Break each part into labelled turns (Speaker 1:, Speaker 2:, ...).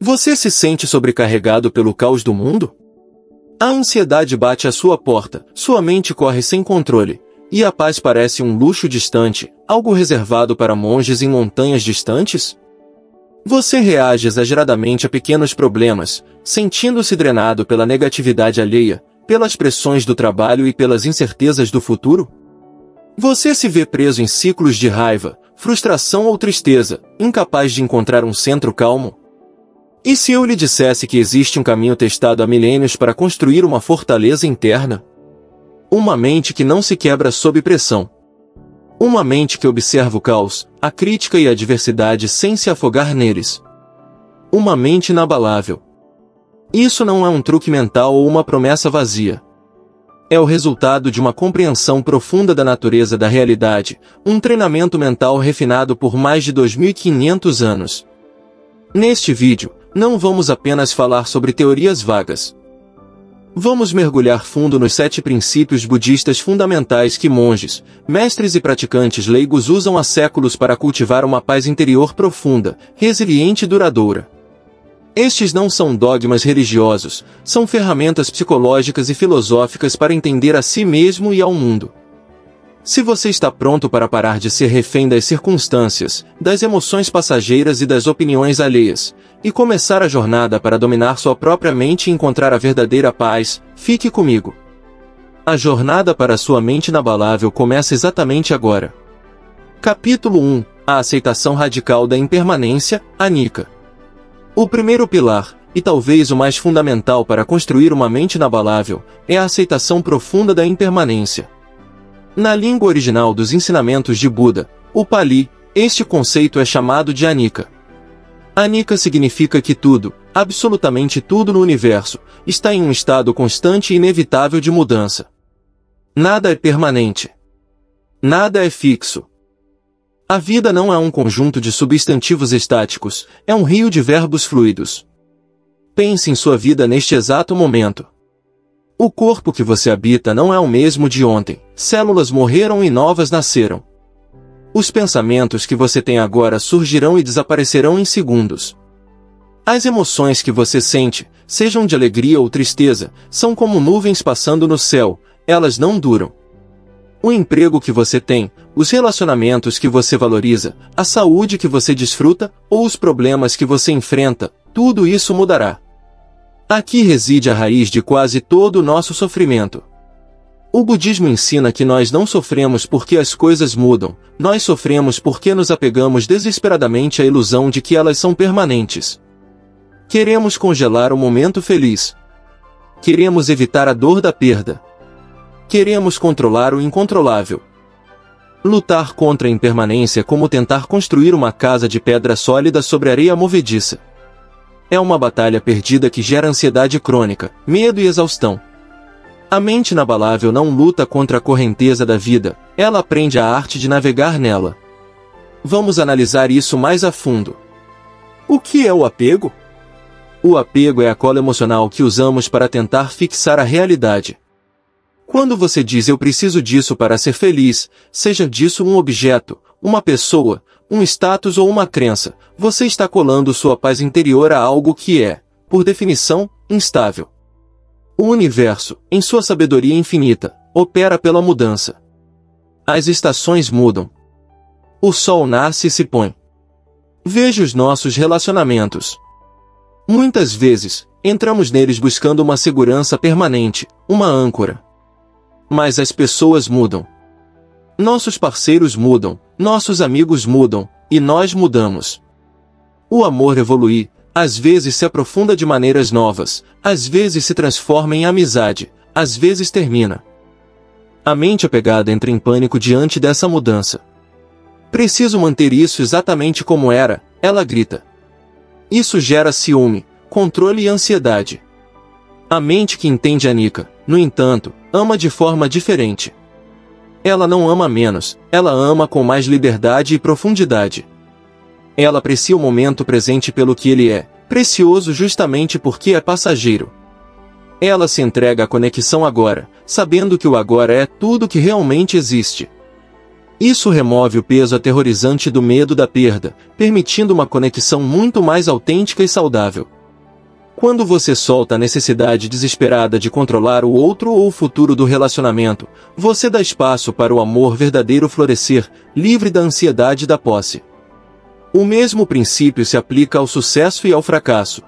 Speaker 1: Você se sente sobrecarregado pelo caos do mundo? A ansiedade bate à sua porta, sua mente corre sem controle, e a paz parece um luxo distante, algo reservado para monges em montanhas distantes? Você reage exageradamente a pequenos problemas, sentindo-se drenado pela negatividade alheia, pelas pressões do trabalho e pelas incertezas do futuro? Você se vê preso em ciclos de raiva, frustração ou tristeza, incapaz de encontrar um centro calmo? E se eu lhe dissesse que existe um caminho testado há milênios para construir uma fortaleza interna? Uma mente que não se quebra sob pressão. Uma mente que observa o caos, a crítica e a adversidade sem se afogar neles. Uma mente inabalável. Isso não é um truque mental ou uma promessa vazia. É o resultado de uma compreensão profunda da natureza da realidade, um treinamento mental refinado por mais de 2500 anos. Neste vídeo, não vamos apenas falar sobre teorias vagas. Vamos mergulhar fundo nos 7 princípios budistas fundamentais que monges, mestres e praticantes leigos usam há séculos para cultivar uma paz interior profunda, resiliente e duradoura. Estes não são dogmas religiosos, são ferramentas psicológicas e filosóficas para entender a si mesmo e ao mundo. Se você está pronto para parar de ser refém das circunstâncias, das emoções passageiras e das opiniões alheias, e começar a jornada para dominar sua própria mente e encontrar a verdadeira paz, fique comigo. A jornada para sua mente inabalável começa exatamente agora. Capítulo 1. A aceitação radical da impermanência, Anicca. O primeiro pilar, e talvez o mais fundamental para construir uma mente inabalável, é a aceitação profunda da impermanência. Na língua original dos ensinamentos de Buda, o Pali, este conceito é chamado de Anicca. Anicca significa que tudo, absolutamente tudo no universo, está em um estado constante e inevitável de mudança. Nada é permanente. Nada é fixo. A vida não é um conjunto de substantivos estáticos, é um rio de verbos fluidos. Pense em sua vida neste exato momento. O corpo que você habita não é o mesmo de ontem, células morreram e novas nasceram. Os pensamentos que você tem agora surgirão e desaparecerão em segundos. As emoções que você sente, sejam de alegria ou tristeza, são como nuvens passando no céu, elas não duram. O emprego que você tem, os relacionamentos que você valoriza, a saúde que você desfruta, ou os problemas que você enfrenta, tudo isso mudará. Aqui reside a raiz de quase todo o nosso sofrimento. O budismo ensina que nós não sofremos porque as coisas mudam, nós sofremos porque nos apegamos desesperadamente à ilusão de que elas são permanentes. Queremos congelar o momento feliz. Queremos evitar a dor da perda. Queremos controlar o incontrolável. Lutar contra a impermanência é como tentar construir uma casa de pedra sólida sobre areia movediça. É uma batalha perdida que gera ansiedade crônica, medo e exaustão. A mente inabalável não luta contra a correnteza da vida, ela aprende a arte de navegar nela. Vamos analisar isso mais a fundo. O que é o apego? O apego é a cola emocional que usamos para tentar fixar a realidade. Quando você diz eu preciso disso para ser feliz, seja disso um objeto, uma pessoa, um status ou uma crença, você está colando sua paz interior a algo que é, por definição, instável. O universo, em sua sabedoria infinita, opera pela mudança. As estações mudam. O sol nasce e se põe. Veja os nossos relacionamentos. Muitas vezes, entramos neles buscando uma segurança permanente, uma âncora. Mas as pessoas mudam. Nossos parceiros mudam, nossos amigos mudam, e nós mudamos. O amor evolui, às vezes se aprofunda de maneiras novas, às vezes se transforma em amizade, às vezes termina. A mente apegada entra em pânico diante dessa mudança. Preciso manter isso exatamente como era, ela grita. Isso gera ciúme, controle e ansiedade. A mente que entende Anicca, no entanto, ama de forma diferente. Ela não ama menos, ela ama com mais liberdade e profundidade. Ela aprecia o momento presente pelo que ele é, precioso justamente porque é passageiro. Ela se entrega à conexão agora, sabendo que o agora é tudo que realmente existe. Isso remove o peso aterrorizante do medo da perda, permitindo uma conexão muito mais autêntica e saudável. Quando você solta a necessidade desesperada de controlar o outro ou o futuro do relacionamento, você dá espaço para o amor verdadeiro florescer, livre da ansiedade da posse. O mesmo princípio se aplica ao sucesso e ao fracasso.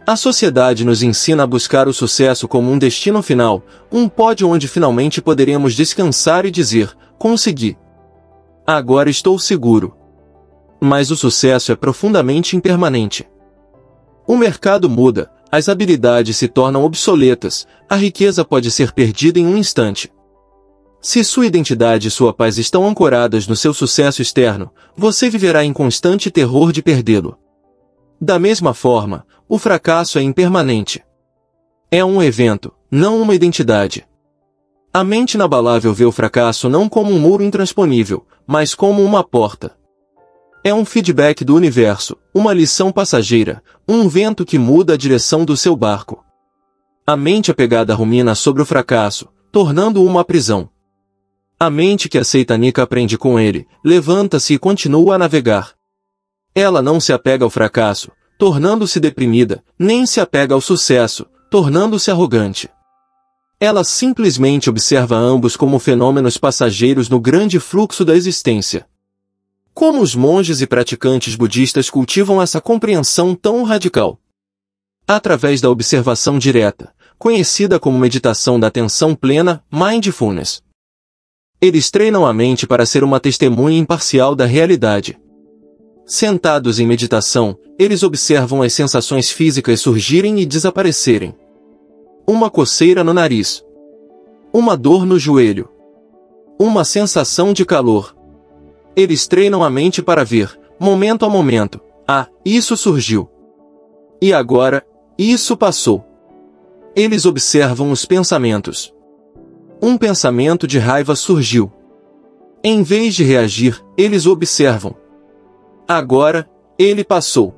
Speaker 1: A sociedade nos ensina a buscar o sucesso como um destino final, um pódio onde finalmente poderemos descansar e dizer: consegui. Agora estou seguro. Mas o sucesso é profundamente impermanente. O mercado muda, as habilidades se tornam obsoletas, a riqueza pode ser perdida em um instante. Se sua identidade e sua paz estão ancoradas no seu sucesso externo, você viverá em constante terror de perdê-lo. Da mesma forma, o fracasso é impermanente. É um evento, não uma identidade. A mente inabalável vê o fracasso não como um muro intransponível, mas como uma porta. É um feedback do universo, uma lição passageira, um vento que muda a direção do seu barco. A mente apegada rumina sobre o fracasso, tornando-o uma prisão. A mente que aceita Nika aprende com ele, levanta-se e continua a navegar. Ela não se apega ao fracasso, tornando-se deprimida, nem se apega ao sucesso, tornando-se arrogante. Ela simplesmente observa ambos como fenômenos passageiros no grande fluxo da existência. Como os monges e praticantes budistas cultivam essa compreensão tão radical? Através da observação direta, conhecida como meditação da atenção plena, mindfulness. Eles treinam a mente para ser uma testemunha imparcial da realidade. Sentados em meditação, eles observam as sensações físicas surgirem e desaparecerem. Uma coceira no nariz. Uma dor no joelho. Uma sensação de calor. Eles treinam a mente para ver, momento a momento, isso surgiu. E agora, isso passou. Eles observam os pensamentos. Um pensamento de raiva surgiu. Em vez de reagir, eles observam. Agora, ele passou.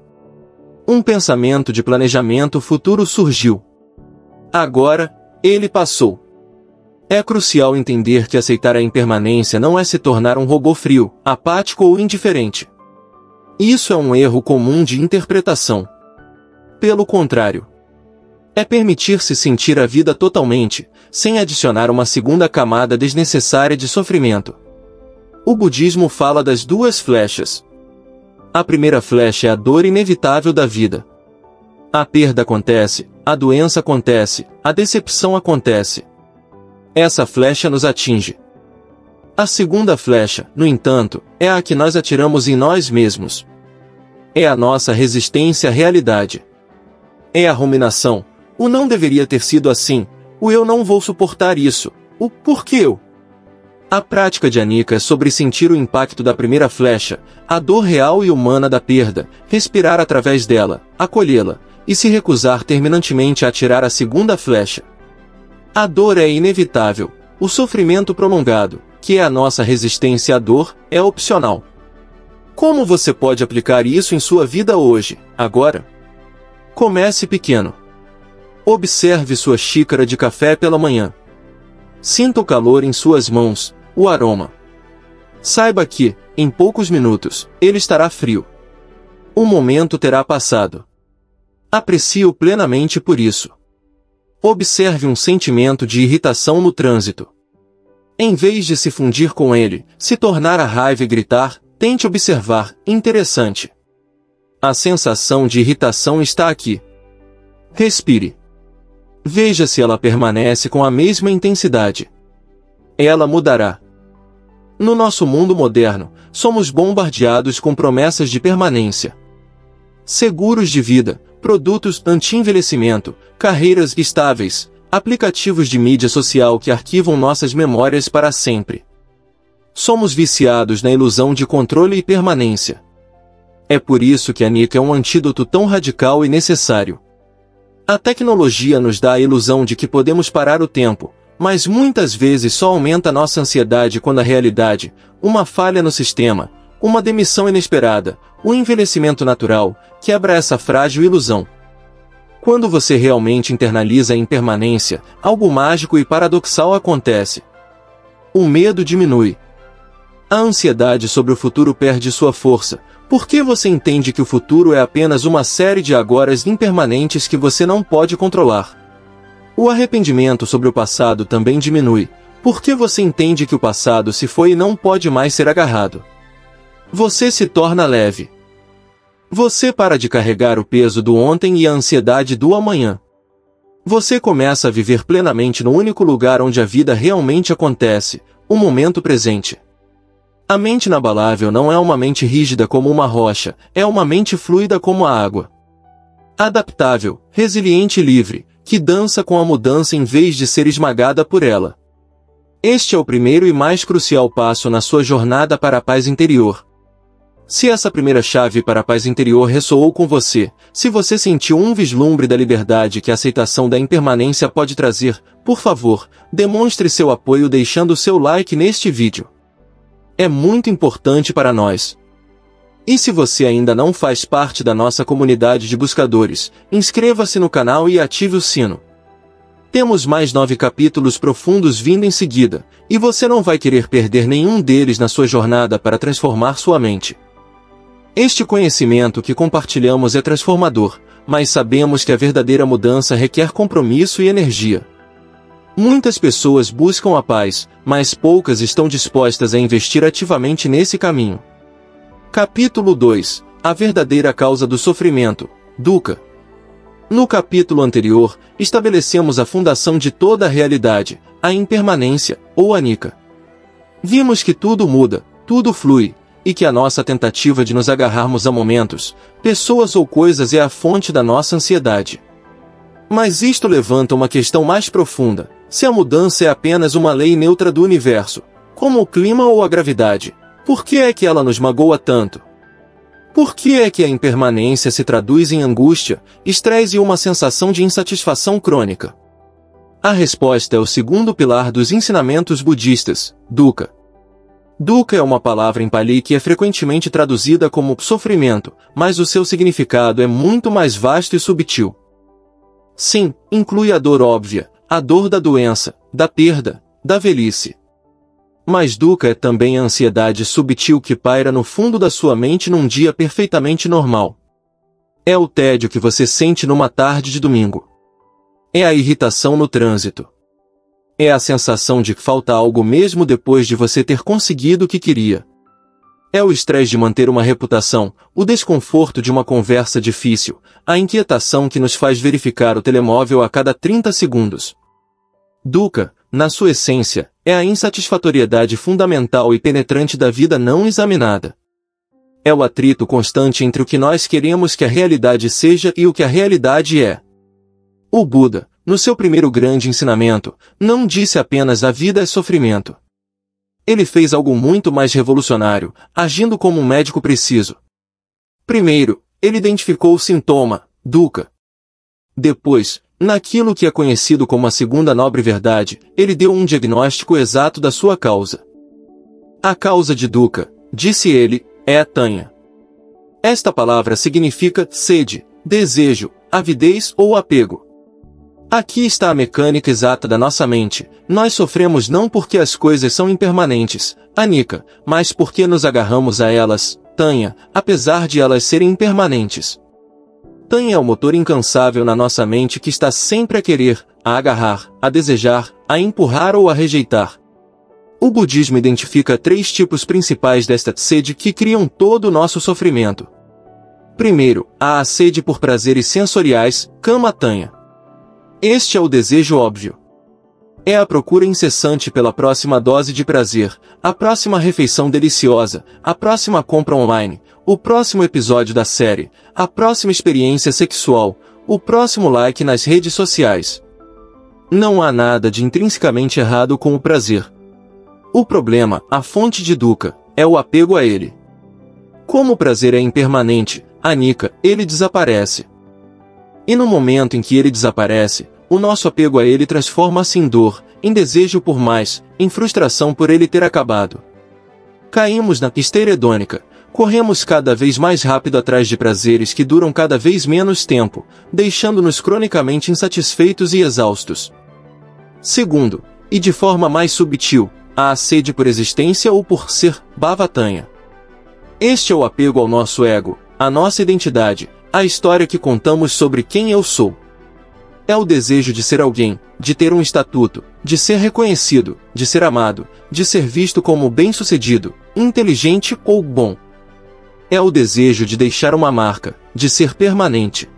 Speaker 1: Um pensamento de planejamento futuro surgiu. Agora, ele passou. É crucial entender que aceitar a impermanência não é se tornar um robô frio, apático ou indiferente. Isso é um erro comum de interpretação. Pelo contrário, é permitir-se sentir a vida totalmente, sem adicionar uma segunda camada desnecessária de sofrimento. O budismo fala das duas flechas. A primeira flecha é a dor inevitável da vida. A perda acontece, a doença acontece, a decepção acontece. Essa flecha nos atinge. A segunda flecha, no entanto, é a que nós atiramos em nós mesmos. É a nossa resistência à realidade. É a ruminação. O não deveria ter sido assim. O eu não vou suportar isso. O porquê eu? A prática de Anika é sobre sentir o impacto da primeira flecha, a dor real e humana da perda, respirar através dela, acolhê-la, e se recusar terminantemente a atirar a segunda flecha. A dor é inevitável. O sofrimento prolongado, que é a nossa resistência à dor, é opcional. Como você pode aplicar isso em sua vida hoje, agora? Comece pequeno. Observe sua xícara de café pela manhã. Sinta o calor em suas mãos, o aroma. Saiba que, em poucos minutos, ele estará frio. O momento terá passado. Aprecie-o plenamente por isso. Observe um sentimento de irritação no trânsito. Em vez de se fundir com ele, se tornar a raiva e gritar, tente observar, interessante. A sensação de irritação está aqui. Respire. Veja se ela permanece com a mesma intensidade. Ela mudará. No nosso mundo moderno, somos bombardeados com promessas de permanência. Seguros de vida, produtos anti-envelhecimento, carreiras estáveis, aplicativos de mídia social que arquivam nossas memórias para sempre. Somos viciados na ilusão de controle e permanência. É por isso que a Anika é um antídoto tão radical e necessário. A tecnologia nos dá a ilusão de que podemos parar o tempo, mas muitas vezes só aumenta nossa ansiedade quando a realidade, uma falha no sistema, uma demissão inesperada, o envelhecimento natural, quebra essa frágil ilusão. Quando você realmente internaliza a impermanência, algo mágico e paradoxal acontece. O medo diminui. A ansiedade sobre o futuro perde sua força, porque você entende que o futuro é apenas uma série de agoras impermanentes que você não pode controlar. O arrependimento sobre o passado também diminui, porque você entende que o passado se foi e não pode mais ser agarrado. Você se torna leve. Você para de carregar o peso do ontem e a ansiedade do amanhã. Você começa a viver plenamente no único lugar onde a vida realmente acontece, o momento presente. A mente inabalável não é uma mente rígida como uma rocha, é uma mente fluida como a água. Adaptável, resiliente e livre, que dança com a mudança em vez de ser esmagada por ela. Este é o primeiro e mais crucial passo na sua jornada para a paz interior. Se essa primeira chave para a paz interior ressoou com você, se você sentiu um vislumbre da liberdade que a aceitação da impermanência pode trazer, por favor, demonstre seu apoio deixando seu like neste vídeo. É muito importante para nós. E se você ainda não faz parte da nossa comunidade de buscadores, inscreva-se no canal e ative o sino. Temos mais 9 capítulos profundos vindo em seguida, e você não vai querer perder nenhum deles na sua jornada para transformar sua mente. Este conhecimento que compartilhamos é transformador, mas sabemos que a verdadeira mudança requer compromisso e energia. Muitas pessoas buscam a paz, mas poucas estão dispostas a investir ativamente nesse caminho. Capítulo 2. A verdadeira causa do sofrimento, Dukkha. No capítulo anterior, estabelecemos a fundação de toda a realidade, a impermanência, ou anicca. Vimos que tudo muda, tudo flui, e que a nossa tentativa de nos agarrarmos a momentos, pessoas ou coisas é a fonte da nossa ansiedade. Mas isto levanta uma questão mais profunda: se a mudança é apenas uma lei neutra do universo, como o clima ou a gravidade, por que é que ela nos magoa tanto? Por que é que a impermanência se traduz em angústia, estresse e uma sensação de insatisfação crônica? A resposta é o segundo pilar dos ensinamentos budistas, Dukkha. Dukkha é uma palavra em Pali que é frequentemente traduzida como sofrimento, mas o seu significado é muito mais vasto e subtil. Sim, inclui a dor óbvia, a dor da doença, da perda, da velhice. Mas Dukkha é também a ansiedade subtil que paira no fundo da sua mente num dia perfeitamente normal. É o tédio que você sente numa tarde de domingo. É a irritação no trânsito. É a sensação de que falta algo mesmo depois de você ter conseguido o que queria. É o estresse de manter uma reputação, o desconforto de uma conversa difícil, a inquietação que nos faz verificar o telemóvel a cada 30 segundos. Dukkha, na sua essência, é a insatisfatoriedade fundamental e penetrante da vida não examinada. É o atrito constante entre o que nós queremos que a realidade seja e o que a realidade é. O Buda, no seu primeiro grande ensinamento, não disse apenas a vida é sofrimento. Ele fez algo muito mais revolucionário, agindo como um médico preciso. Primeiro, ele identificou o sintoma, Dukkha. Depois, naquilo que é conhecido como a segunda nobre verdade, ele deu um diagnóstico exato da sua causa. A causa de Dukkha, disse ele, é a tanha. Esta palavra significa sede, desejo, avidez ou apego. Aqui está a mecânica exata da nossa mente. Nós sofremos não porque as coisas são impermanentes, anicca, mas porque nos agarramos a elas, tanha, apesar de elas serem impermanentes. Tanha é o motor incansável na nossa mente que está sempre a querer, a agarrar, a desejar, a empurrar ou a rejeitar. O budismo identifica 3 tipos principais desta sede que criam todo o nosso sofrimento. Primeiro, há a sede por prazeres sensoriais, kama tanha. Este é o desejo óbvio. É a procura incessante pela próxima dose de prazer, a próxima refeição deliciosa, a próxima compra online, o próximo episódio da série, a próxima experiência sexual, o próximo like nas redes sociais. Não há nada de intrinsecamente errado com o prazer. O problema, a fonte de Dukkha, é o apego a ele. Como o prazer é impermanente, anicca, ele desaparece. E no momento em que ele desaparece, o nosso apego a ele transforma-se em dor, em desejo por mais, em frustração por ele ter acabado. Caímos na esteira hedônica, corremos cada vez mais rápido atrás de prazeres que duram cada vez menos tempo, deixando-nos cronicamente insatisfeitos e exaustos. Segundo, e de forma mais subtil, a sede por existência ou por ser, Bhavatanha. Este é o apego ao nosso ego, à nossa identidade, à história que contamos sobre quem eu sou. É o desejo de ser alguém, de ter um estatuto, de ser reconhecido, de ser amado, de ser visto como bem-sucedido, inteligente ou bom. É o desejo de deixar uma marca, de ser permanente.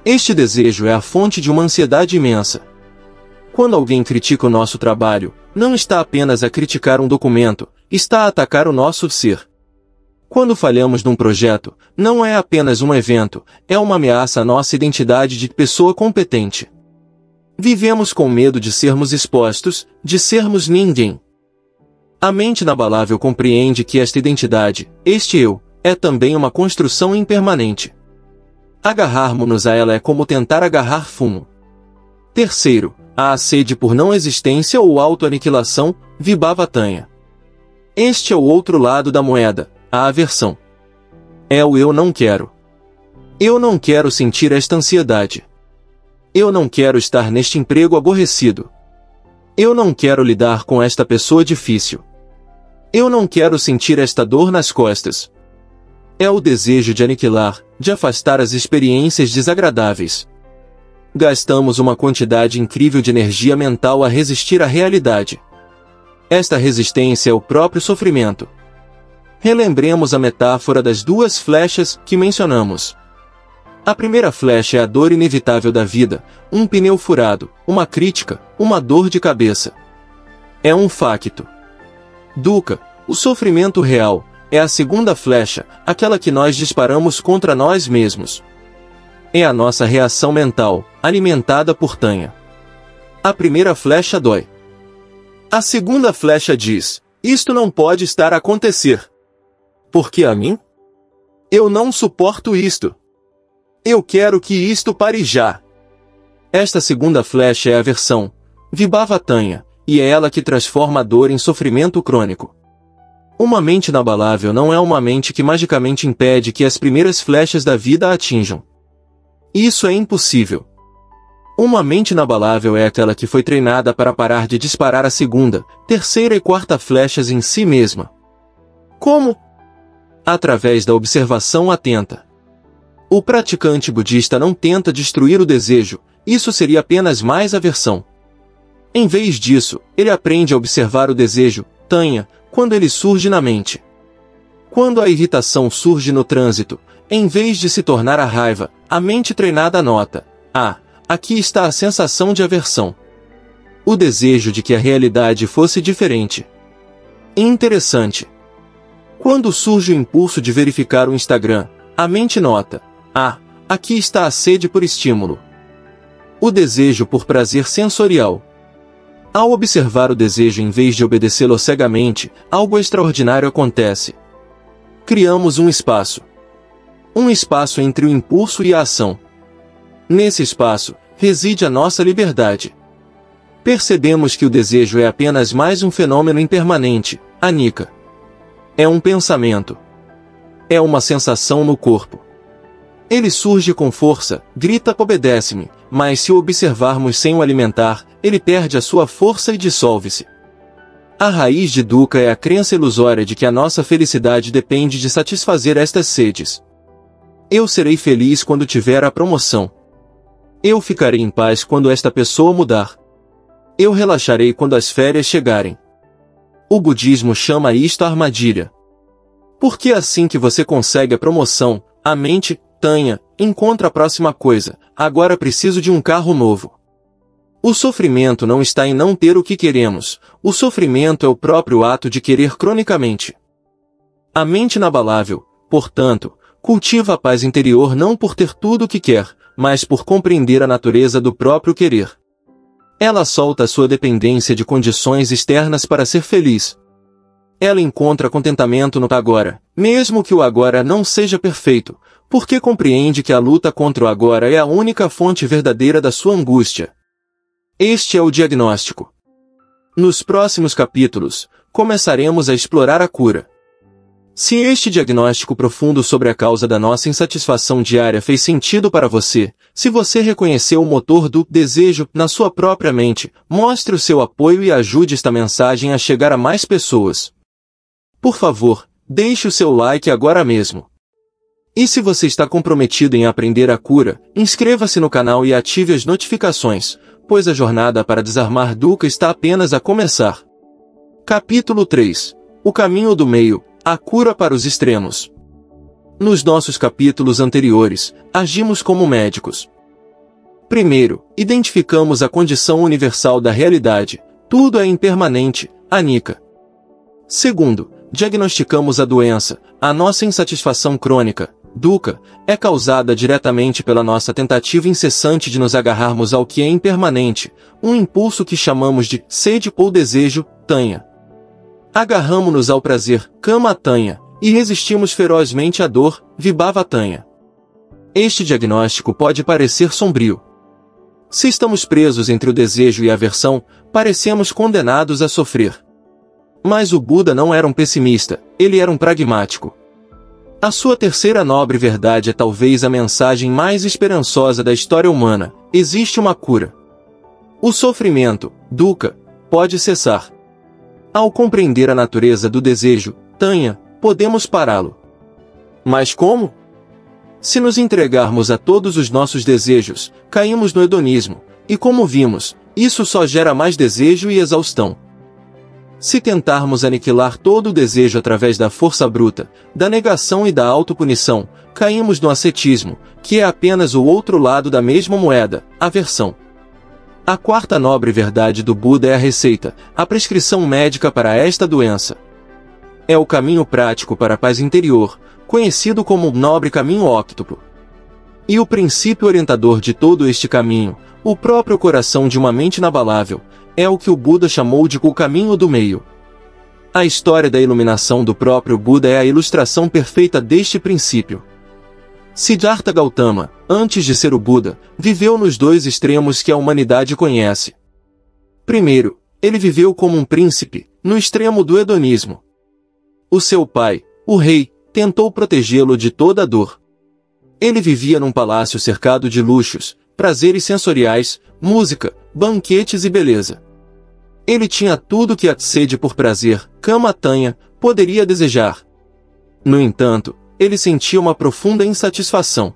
Speaker 1: Este desejo é a fonte de uma ansiedade imensa. Quando alguém critica o nosso trabalho, não está apenas a criticar um documento, está a atacar o nosso ser. Quando falhamos num projeto, não é apenas um evento, é uma ameaça à nossa identidade de pessoa competente. Vivemos com medo de sermos expostos, de sermos ninguém. A mente inabalável compreende que esta identidade, este eu, é também uma construção impermanente. Agarrarmos-nos a ela é como tentar agarrar fumo. Terceiro, a sede por não existência ou autoaniquilação, Vibhavatanha. Este é o outro lado da moeda, a aversão. É o eu não quero. Eu não quero sentir esta ansiedade. Eu não quero estar neste emprego aborrecido. Eu não quero lidar com esta pessoa difícil. Eu não quero sentir esta dor nas costas. É o desejo de aniquilar, de afastar as experiências desagradáveis. Gastamos uma quantidade incrível de energia mental a resistir à realidade. Esta resistência é o próprio sofrimento. Relembremos a metáfora das duas flechas que mencionamos. A primeira flecha é a dor inevitável da vida, um pneu furado, uma crítica, uma dor de cabeça. É um facto. Dukkha, o sofrimento real, é a segunda flecha, aquela que nós disparamos contra nós mesmos. É a nossa reação mental, alimentada por Tanha. A primeira flecha dói. A segunda flecha diz, isto não pode estar a acontecer. Por que a mim? Eu não suporto isto. Eu quero que isto pare já. Esta segunda flecha é a aversão, Vibhavatanha, e é ela que transforma a dor em sofrimento crônico. Uma mente inabalável não é uma mente que magicamente impede que as primeiras flechas da vida a atinjam. Isso é impossível. Uma mente inabalável é aquela que foi treinada para parar de disparar a segunda, terceira e quarta flechas em si mesma. Como? Através da observação atenta. O praticante budista não tenta destruir o desejo, isso seria apenas mais aversão. Em vez disso, ele aprende a observar o desejo, Tanha, quando ele surge na mente. Quando a irritação surge no trânsito, em vez de se tornar a raiva, a mente treinada nota, aqui está a sensação de aversão. O desejo de que a realidade fosse diferente. Interessante. Quando surge o impulso de verificar o Instagram, a mente nota, aqui está a sede por estímulo. O desejo por prazer sensorial. Ao observar o desejo em vez de obedecê-lo cegamente, algo extraordinário acontece. Criamos um espaço. Um espaço entre o impulso e a ação. Nesse espaço, reside a nossa liberdade. Percebemos que o desejo é apenas mais um fenômeno impermanente, anicca. É um pensamento. É uma sensação no corpo. Ele surge com força, grita obedece-me, mas se o observarmos sem o alimentar, ele perde a sua força e dissolve-se. A raiz de Dukkha é a crença ilusória de que a nossa felicidade depende de satisfazer estas sedes. Eu serei feliz quando tiver a promoção. Eu ficarei em paz quando esta pessoa mudar. Eu relaxarei quando as férias chegarem. O budismo chama isto armadilha. Porque assim que você consegue a promoção, a mente, Tanha, encontra a próxima coisa, agora preciso de um carro novo. O sofrimento não está em não ter o que queremos, o sofrimento é o próprio ato de querer cronicamente. A mente inabalável, portanto, cultiva a paz interior não por ter tudo o que quer, mas por compreender a natureza do próprio querer. Ela solta a sua dependência de condições externas para ser feliz. Ela encontra contentamento no agora, mesmo que o agora não seja perfeito, porque compreende que a luta contra o agora é a única fonte verdadeira da sua angústia. Este é o diagnóstico. Nos próximos capítulos, começaremos a explorar a cura. Se este diagnóstico profundo sobre a causa da nossa insatisfação diária fez sentido para você, se você reconheceu o motor do desejo na sua própria mente, mostre o seu apoio e ajude esta mensagem a chegar a mais pessoas. Por favor, deixe o seu like agora mesmo. E se você está comprometido em aprender a cura, inscreva-se no canal e ative as notificações, pois a jornada para desarmar Dukkha está apenas a começar. Capítulo 3. O caminho do meio. A cura para os extremos. Nos nossos capítulos anteriores, agimos como médicos. Primeiro, identificamos a condição universal da realidade. Tudo é impermanente, anicca. Segundo, diagnosticamos a doença. A nossa insatisfação crônica, dukkha, é causada diretamente pela nossa tentativa incessante de nos agarrarmos ao que é impermanente, um impulso que chamamos de sede ou desejo, tanha. Agarramo-nos ao prazer, kama tanha, e resistimos ferozmente à dor, vibhava tanha. Este diagnóstico pode parecer sombrio. Se estamos presos entre o desejo e a aversão, parecemos condenados a sofrer. Mas o Buda não era um pessimista, ele era um pragmático. A sua terceira nobre verdade é talvez a mensagem mais esperançosa da história humana: existe uma cura. O sofrimento, dukkha, pode cessar. Ao compreender a natureza do desejo, tanha, podemos pará-lo. Mas como? Se nos entregarmos a todos os nossos desejos, caímos no hedonismo, e como vimos, isso só gera mais desejo e exaustão. Se tentarmos aniquilar todo o desejo através da força bruta, da negação e da autopunição, caímos no ascetismo, que é apenas o outro lado da mesma moeda, aversão. A quarta nobre verdade do Buda é a receita, a prescrição médica para esta doença. É o caminho prático para a paz interior, conhecido como o nobre caminho óctuplo. E o princípio orientador de todo este caminho, o próprio coração de uma mente inabalável, é o que o Buda chamou de o caminho do meio. A história da iluminação do próprio Buda é a ilustração perfeita deste princípio. Siddhartha Gautama, antes de ser o Buda, viveu nos dois extremos que a humanidade conhece. Primeiro, ele viveu como um príncipe, no extremo do hedonismo. O seu pai, o rei, tentou protegê-lo de toda a dor. Ele vivia num palácio cercado de luxos, prazeres sensoriais, música, banquetes e beleza. Ele tinha tudo que a sede por prazer, kama tanha, poderia desejar. No entanto, ele sentia uma profunda insatisfação.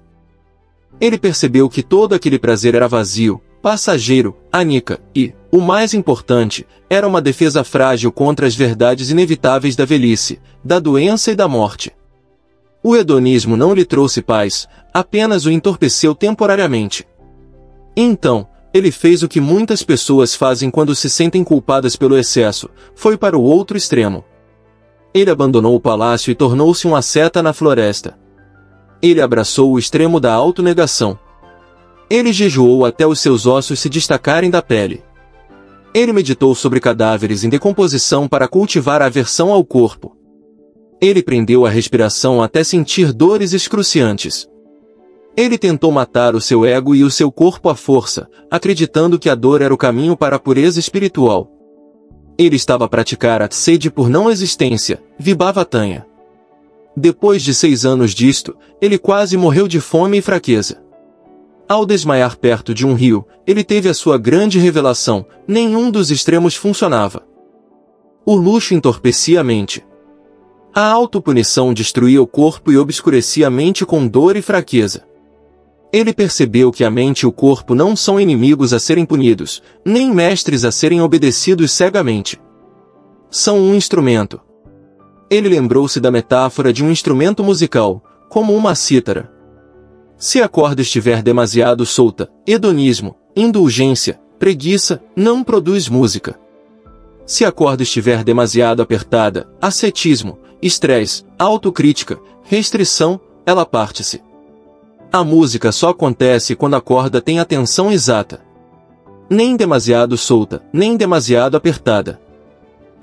Speaker 1: Ele percebeu que todo aquele prazer era vazio, passageiro, anicca, e, o mais importante, era uma defesa frágil contra as verdades inevitáveis da velhice, da doença e da morte. O hedonismo não lhe trouxe paz, apenas o entorpeceu temporariamente. Então, ele fez o que muitas pessoas fazem quando se sentem culpadas pelo excesso, foi para o outro extremo. Ele abandonou o palácio e tornou-se um asceta na floresta. Ele abraçou o extremo da autonegação. Ele jejuou até os seus ossos se destacarem da pele. Ele meditou sobre cadáveres em decomposição para cultivar a aversão ao corpo. Ele prendeu a respiração até sentir dores excruciantes. Ele tentou matar o seu ego e o seu corpo à força, acreditando que a dor era o caminho para a pureza espiritual. Ele estava a praticar a sede por não existência, vibhava tanha. Depois de 6 anos disto, ele quase morreu de fome e fraqueza. Ao desmaiar perto de um rio, ele teve a sua grande revelação: nenhum dos extremos funcionava. O luxo entorpecia a mente. A autopunição destruía o corpo e obscurecia a mente com dor e fraqueza. Ele percebeu que a mente e o corpo não são inimigos a serem punidos, nem mestres a serem obedecidos cegamente. São um instrumento. Ele lembrou-se da metáfora de um instrumento musical, como uma cítara. Se a corda estiver demasiado solta, hedonismo, indulgência, preguiça, não produz música. Se a corda estiver demasiado apertada, ascetismo, estresse, autocrítica, restrição, ela parte-se. A música só acontece quando a corda tem a tensão exata. Nem demasiado solta, nem demasiado apertada.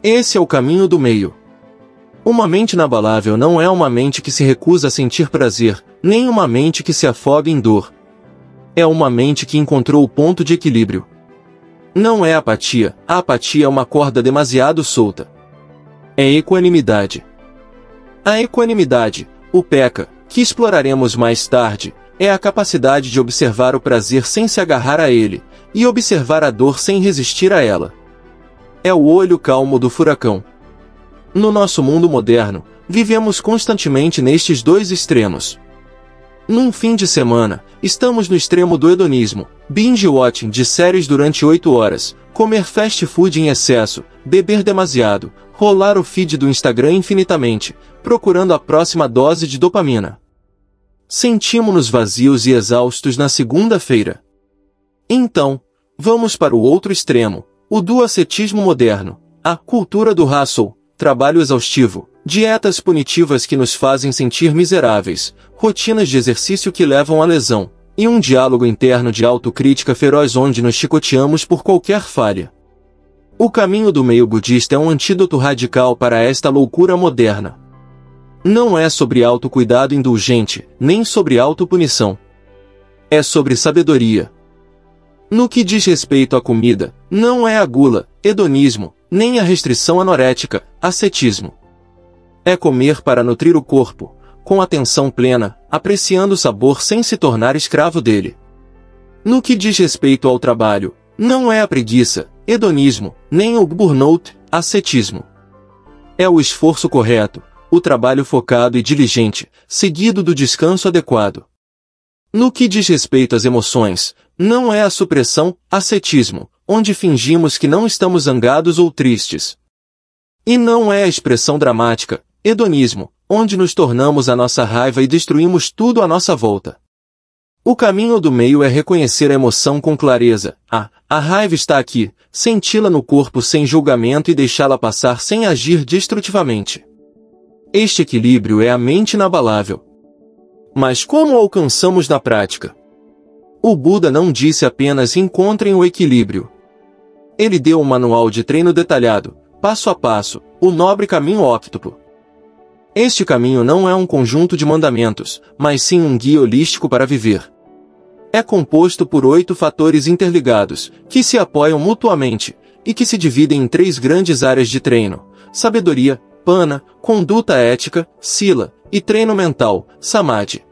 Speaker 1: Esse é o caminho do meio. Uma mente inabalável não é uma mente que se recusa a sentir prazer, nem uma mente que se afoga em dor. É uma mente que encontrou o ponto de equilíbrio. Não é apatia, a apatia é uma corda demasiado solta. É equanimidade. A equanimidade, o PECA, que exploraremos mais tarde, é a capacidade de observar o prazer sem se agarrar a ele, e observar a dor sem resistir a ela. É o olho calmo do furacão. No nosso mundo moderno, vivemos constantemente nestes dois extremos. Num fim de semana, estamos no extremo do hedonismo, binge-watching de séries durante 8 horas, comer fast food em excesso, beber demasiado, rolar o feed do Instagram infinitamente, procurando a próxima dose de dopamina. Sentimos-nos vazios e exaustos na segunda-feira. Então, vamos para o outro extremo, o do ascetismo moderno, a cultura do hustle, trabalho exaustivo, dietas punitivas que nos fazem sentir miseráveis, rotinas de exercício que levam à lesão, e um diálogo interno de autocrítica feroz onde nos chicoteamos por qualquer falha. O caminho do meio budista é um antídoto radical para esta loucura moderna. Não é sobre autocuidado indulgente, nem sobre autopunição. É sobre sabedoria. No que diz respeito à comida, não é a gula, hedonismo, nem a restrição anorética, ascetismo. É comer para nutrir o corpo, com atenção plena, apreciando o sabor sem se tornar escravo dele. No que diz respeito ao trabalho, não é a preguiça, hedonismo, nem o burnout, ascetismo. É o esforço correto, o trabalho focado e diligente, seguido do descanso adequado. No que diz respeito às emoções, não é a supressão, ascetismo, onde fingimos que não estamos zangados ou tristes. E não é a expressão dramática, hedonismo, onde nos tornamos a nossa raiva e destruímos tudo à nossa volta. O caminho do meio é reconhecer a emoção com clareza. A raiva está aqui, senti-la no corpo sem julgamento e deixá-la passar sem agir destrutivamente. Este equilíbrio é a mente inabalável. Mas como alcançamos na prática? O Buda não disse apenas encontrem o equilíbrio. Ele deu um manual de treino detalhado, passo a passo, o nobre caminho óctuplo. Este caminho não é um conjunto de mandamentos, mas sim um guia holístico para viver. É composto por 8 fatores interligados, que se apoiam mutuamente, e que se dividem em 3 grandes áreas de treino: sabedoria, pana, conduta ética, sila, e treino mental, samadhi.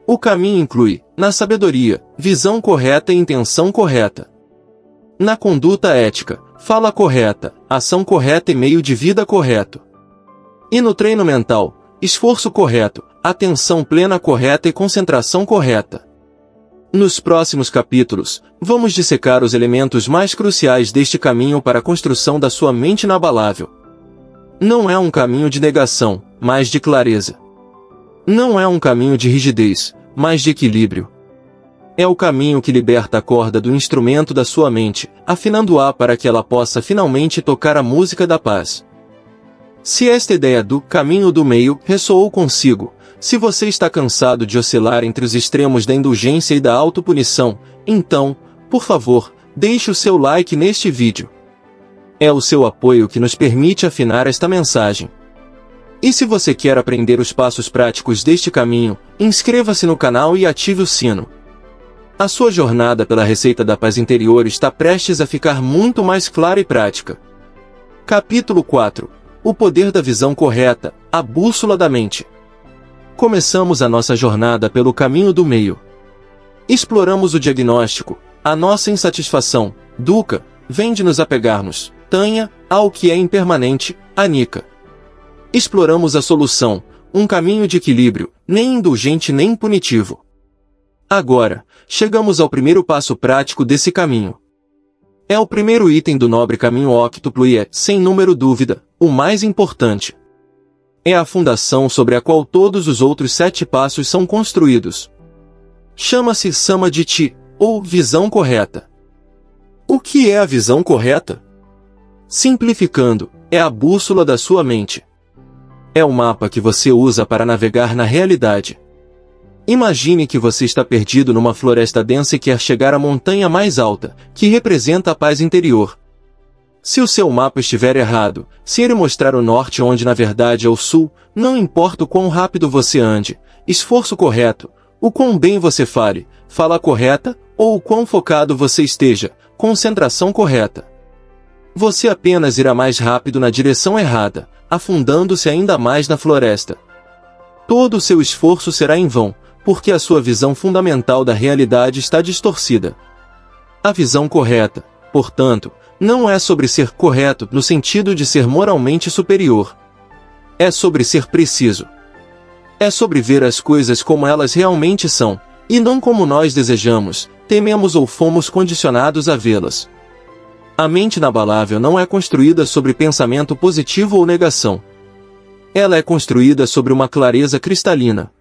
Speaker 1: O caminho inclui, na sabedoria, visão correta e intenção correta. Na conduta ética, fala correta, ação correta e meio de vida correto. E no treino mental, esforço correto, atenção plena correta e concentração correta. Nos próximos capítulos, vamos dissecar os elementos mais cruciais deste caminho para a construção da sua mente inabalável. Não é um caminho de negação, mas de clareza. Não é um caminho de rigidez, mas de equilíbrio. É o caminho que liberta a corda do instrumento da sua mente, afinando-a para que ela possa finalmente tocar a música da paz. Se esta ideia do caminho do meio ressoou consigo, se você está cansado de oscilar entre os extremos da indulgência e da autopunição, então, por favor, deixe o seu like neste vídeo. É o seu apoio que nos permite afinar esta mensagem. E se você quer aprender os passos práticos deste caminho, inscreva-se no canal e ative o sino. A sua jornada pela receita da paz interior está prestes a ficar muito mais clara e prática. Capítulo 4. O poder da visão correta, a bússola da mente. Começamos a nossa jornada pelo caminho do meio. Exploramos o diagnóstico, a nossa insatisfação, dukkha, vem de nos apegarmos, tanha, ao que é impermanente, anicca. Exploramos a solução, um caminho de equilíbrio, nem indulgente nem punitivo. Agora, chegamos ao primeiro passo prático desse caminho. É o primeiro item do nobre caminho óctuplo e é, sem número dúvida, o mais importante. É a fundação sobre a qual todos os outros 7 passos são construídos. Chama-se Samadhi, ou visão correta. O que é a visão correta? Simplificando, é a bússola da sua mente. É o mapa que você usa para navegar na realidade. Imagine que você está perdido numa floresta densa e quer chegar à montanha mais alta, que representa a paz interior. Se o seu mapa estiver errado, se ele mostrar o norte onde na verdade é o sul, não importa o quão rápido você ande, esforço correto, o quão bem você fale, fala correta, ou o quão focado você esteja, concentração correta. Você apenas irá mais rápido na direção errada, afundando-se ainda mais na floresta. Todo o seu esforço será em vão, porque a sua visão fundamental da realidade está distorcida. A visão correta, portanto, não é sobre ser correto no sentido de ser moralmente superior. É sobre ser preciso. É sobre ver as coisas como elas realmente são, e não como nós desejamos, tememos ou fomos condicionados a vê-las. A mente inabalável não é construída sobre pensamento positivo ou negação. Ela é construída sobre uma clareza cristalina.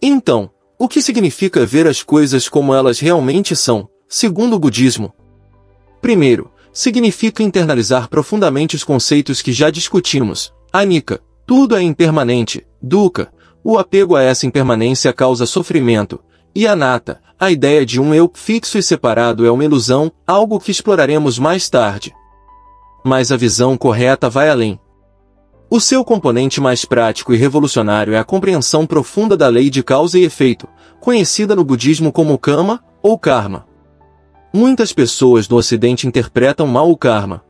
Speaker 1: Então, o que significa ver as coisas como elas realmente são, segundo o budismo? Primeiro, significa internalizar profundamente os conceitos que já discutimos. Anicca, tudo é impermanente. Dukkha, o apego a essa impermanência causa sofrimento. E Anatta, a ideia de um eu fixo e separado é uma ilusão, algo que exploraremos mais tarde. Mas a visão correta vai além. O seu componente mais prático e revolucionário é a compreensão profunda da lei de causa e efeito, conhecida no budismo como karma ou karma. Muitas pessoas no Ocidente interpretam mal o karma.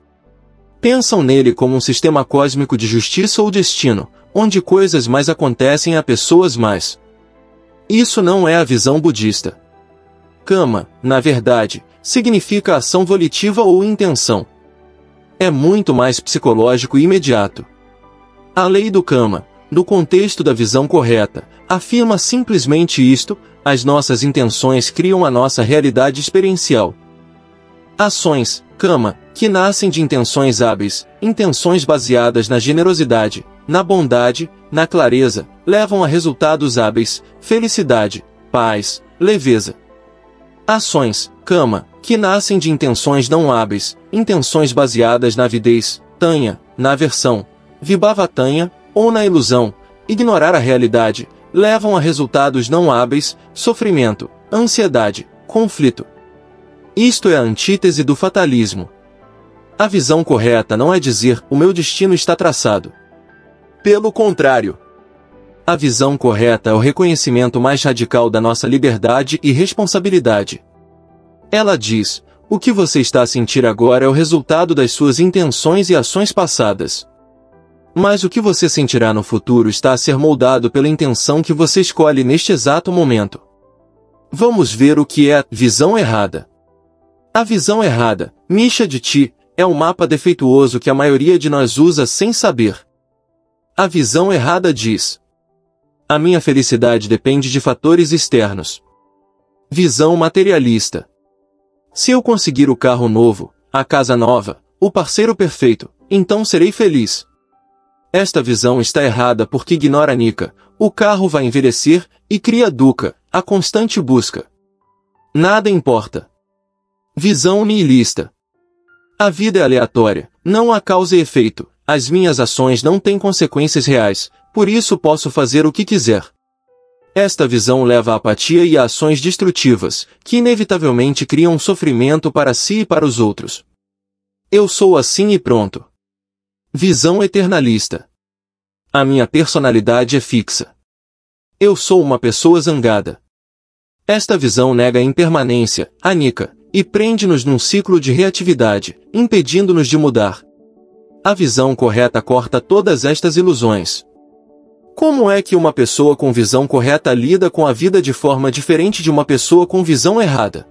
Speaker 1: Pensam nele como um sistema cósmico de justiça ou destino, onde coisas mais acontecem a pessoas mais. Isso não é a visão budista. Karma, na verdade, significa ação volitiva ou intenção. É muito mais psicológico e imediato. A lei do karma, no contexto da visão correta, afirma simplesmente isto: as nossas intenções criam a nossa realidade experiencial. Ações, karma, que nascem de intenções hábeis, intenções baseadas na generosidade, na bondade, na clareza, levam a resultados hábeis, felicidade, paz, leveza. Ações, karma, que nascem de intenções não hábeis, intenções baseadas na avidez, tanha, na aversão, vibhava-tanha, ou na ilusão, ignorar a realidade, levam a resultados não hábeis, sofrimento, ansiedade, conflito. Isto é a antítese do fatalismo. A visão correta não é dizer, o meu destino está traçado. Pelo contrário. A visão correta é o reconhecimento mais radical da nossa liberdade e responsabilidade. Ela diz, o que você está a sentir agora é o resultado das suas intenções e ações passadas. Mas o que você sentirá no futuro está a ser moldado pela intenção que você escolhe neste exato momento. Vamos ver o que é a visão errada. A visão errada, Misha de Ti, é um mapa defeituoso que a maioria de nós usa sem saber. A visão errada diz: a minha felicidade depende de fatores externos. Visão materialista. Se eu conseguir o carro novo, a casa nova, o parceiro perfeito, então serei feliz. Esta visão está errada porque ignora Anicca, o carro vai envelhecer, e cria Dukkha, a constante busca. Nada importa. Visão nihilista. A vida é aleatória, não há causa e efeito, as minhas ações não têm consequências reais, por isso posso fazer o que quiser. Esta visão leva à apatia e a ações destrutivas, que inevitavelmente criam sofrimento para si e para os outros. Eu sou assim e pronto. Visão eternalista. A minha personalidade é fixa. Eu sou uma pessoa zangada. Esta visão nega a impermanência, Anicca, e prende-nos num ciclo de reatividade, impedindo-nos de mudar. A visão correta corta todas estas ilusões. Como é que uma pessoa com visão correta lida com a vida de forma diferente de uma pessoa com visão errada?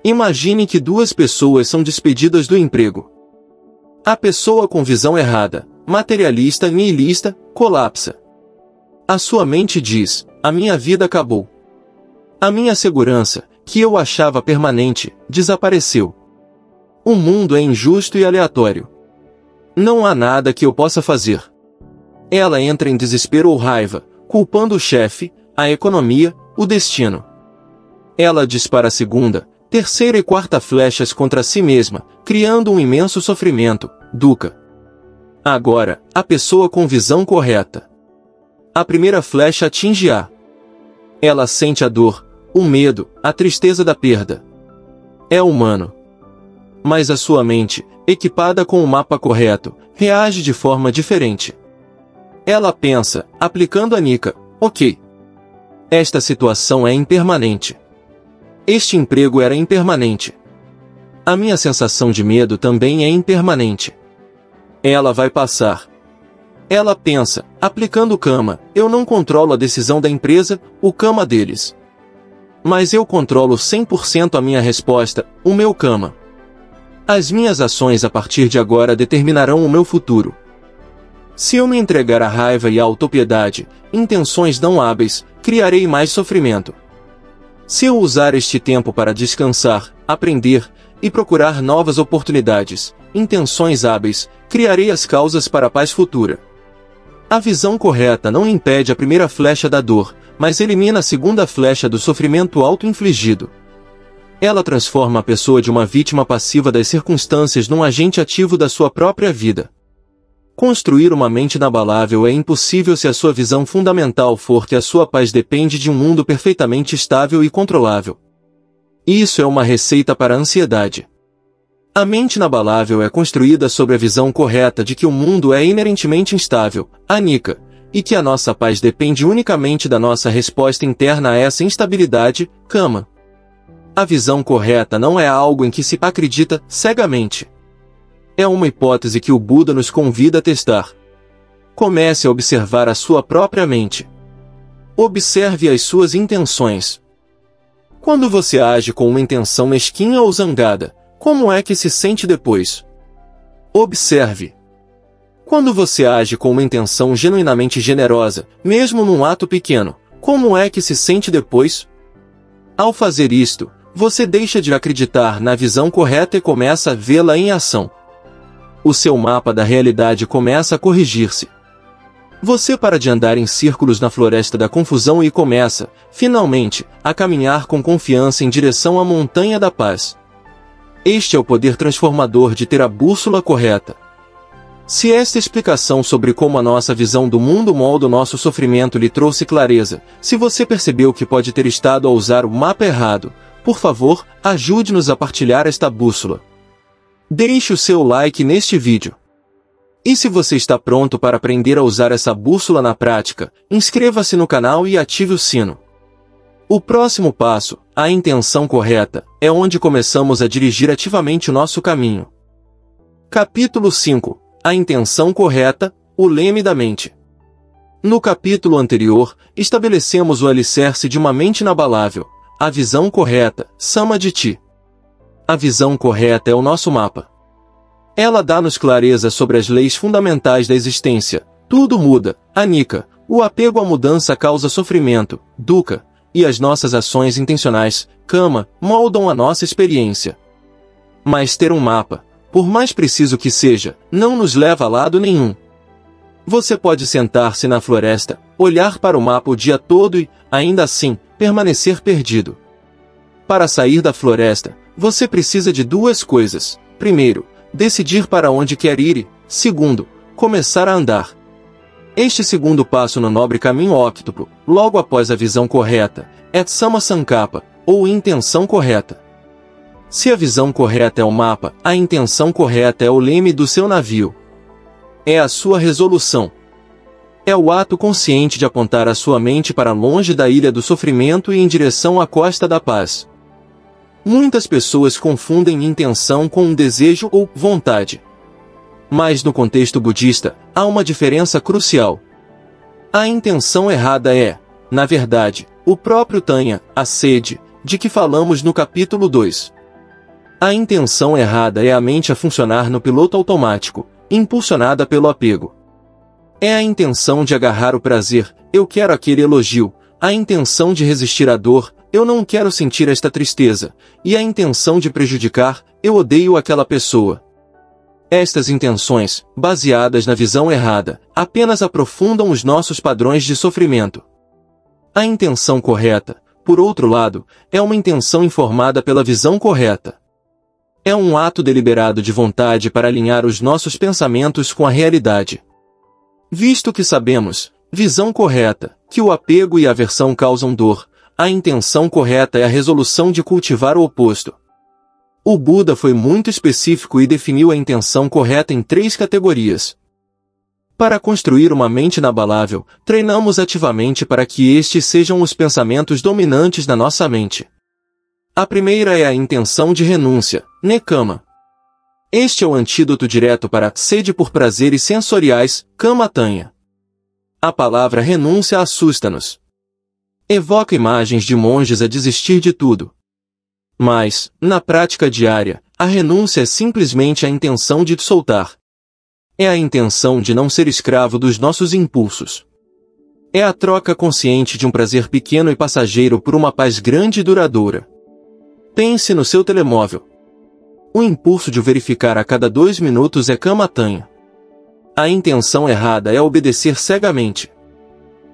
Speaker 1: Imagine que duas pessoas são despedidas do emprego. A pessoa com visão errada, materialista e nihilista, colapsa. A sua mente diz, a minha vida acabou. A minha segurança, que eu achava permanente, desapareceu. O mundo é injusto e aleatório. Não há nada que eu possa fazer. Ela entra em desespero ou raiva, culpando o chefe, a economia, o destino. Ela dispara a segunda, terceira e quarta flechas contra si mesma, criando um imenso sofrimento, Dukkha. Agora, a pessoa com visão correta. A primeira flecha atinge-a. Ela sente a dor, o medo, a tristeza da perda. É humano. Mas a sua mente, equipada com o mapa correto, reage de forma diferente. Ela pensa, aplicando Anicca, ok. Esta situação é impermanente. Este emprego era impermanente. A minha sensação de medo também é impermanente. Ela vai passar. Ela pensa, aplicando o karma, eu não controlo a decisão da empresa, o karma deles. Mas eu controlo 100% a minha resposta, o meu karma. As minhas ações a partir de agora determinarão o meu futuro. Se eu me entregar à raiva e à autopiedade, intenções não hábeis, criarei mais sofrimento. Se eu usar este tempo para descansar, aprender e procurar novas oportunidades, intenções hábeis, criarei as causas para a paz futura. A visão correta não impede a primeira flecha da dor, mas elimina a segunda flecha do sofrimento auto-infligido. Ela transforma a pessoa de uma vítima passiva das circunstâncias num agente ativo da sua própria vida. Construir uma mente inabalável é impossível se a sua visão fundamental for que a sua paz depende de um mundo perfeitamente estável e controlável. Isso é uma receita para a ansiedade. A mente inabalável é construída sobre a visão correta de que o mundo é inerentemente instável, anica, e que a nossa paz depende unicamente da nossa resposta interna a essa instabilidade, karma. A visão correta não é algo em que se acredita cegamente. É uma hipótese que o Buda nos convida a testar. Comece a observar a sua própria mente. Observe as suas intenções. Quando você age com uma intenção mesquinha ou zangada, como é que se sente depois? Observe. Quando você age com uma intenção genuinamente generosa, mesmo num ato pequeno, como é que se sente depois? Ao fazer isto, você deixa de acreditar na visão correta e começa a vê-la em ação. O seu mapa da realidade começa a corrigir-se. Você para de andar em círculos na floresta da confusão e começa, finalmente, a caminhar com confiança em direção à montanha da paz. Este é o poder transformador de ter a bússola correta. Se esta explicação sobre como a nossa visão do mundo molda o nosso sofrimento lhe trouxe clareza, se você percebeu que pode ter estado a usar o mapa errado, por favor, ajude-nos a partilhar esta bússola. Deixe o seu like neste vídeo. E se você está pronto para aprender a usar essa bússola na prática, inscreva-se no canal e ative o sino. O próximo passo, a intenção correta, é onde começamos a dirigir ativamente o nosso caminho. Capítulo 5. A intenção correta, o leme da mente. No capítulo anterior, estabelecemos o alicerce de uma mente inabalável, a visão correta, Samadhi. A visão correta é o nosso mapa. Ela dá-nos clareza sobre as leis fundamentais da existência. Tudo muda, anica, o apego à mudança causa sofrimento, dukkha, e as nossas ações intencionais, karma, moldam a nossa experiência. Mas ter um mapa, por mais preciso que seja, não nos leva a lado nenhum. Você pode sentar-se na floresta, olhar para o mapa o dia todo e, ainda assim, permanecer perdido. Para sair da floresta, você precisa de duas coisas. Primeiro, decidir para onde quer ir e, segundo, começar a andar. Este segundo passo no nobre caminho óctuplo, logo após a visão correta, é Samma Sankappa, ou intenção correta. Se a visão correta é o mapa, a intenção correta é o leme do seu navio. É a sua resolução. É o ato consciente de apontar a sua mente para longe da ilha do sofrimento e em direção à costa da paz. Muitas pessoas confundem intenção com um desejo ou vontade. Mas no contexto budista, há uma diferença crucial. A intenção errada é, na verdade, o próprio Tanha, a sede, de que falamos no capítulo 2. A intenção errada é a mente a funcionar no piloto automático, impulsionada pelo apego. É a intenção de agarrar o prazer, eu quero aquele elogio, a intenção de resistir à dor, eu não quero sentir esta tristeza, e a intenção de prejudicar, eu odeio aquela pessoa. Estas intenções, baseadas na visão errada, apenas aprofundam os nossos padrões de sofrimento. A intenção correta, por outro lado, é uma intenção informada pela visão correta. É um ato deliberado de vontade para alinhar os nossos pensamentos com a realidade. Visto que sabemos, visão correta, que o apego e a aversão causam dor, a intenção correta é a resolução de cultivar o oposto. O Buda foi muito específico e definiu a intenção correta em 3 categorias. Para construir uma mente inabalável, treinamos ativamente para que estes sejam os pensamentos dominantes na nossa mente. A primeira é a intenção de renúncia, nekama. Este é o antídoto direto para a sede por prazeres sensoriais, kama tanha. A palavra renúncia assusta-nos. Evoca imagens de monges a desistir de tudo. Mas, na prática diária, a renúncia é simplesmente a intenção de soltar. É a intenção de não ser escravo dos nossos impulsos. É a troca consciente de um prazer pequeno e passageiro por uma paz grande e duradoura. Pense no seu telemóvel. O impulso de o verificar a cada 2 minutos é kama tanha. A intenção errada é obedecer cegamente.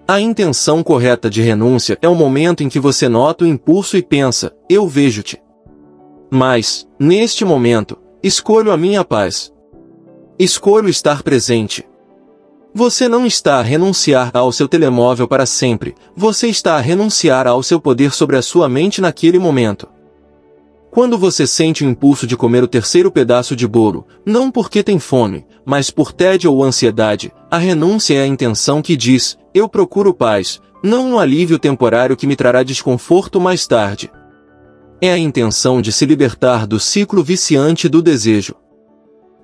Speaker 1: A intenção correta de renúncia é o momento em que você nota o impulso e pensa, eu vejo-te. Mas, neste momento, escolho a minha paz. Escolho estar presente. Você não está a renunciar ao seu telemóvel para sempre, você está a renunciar ao seu poder sobre a sua mente naquele momento. Quando você sente o impulso de comer o terceiro pedaço de bolo, não porque tem fome, mas por tédio ou ansiedade, a renúncia é a intenção que diz, eu procuro paz, não um alívio temporário que me trará desconforto mais tarde. É a intenção de se libertar do ciclo viciante do desejo.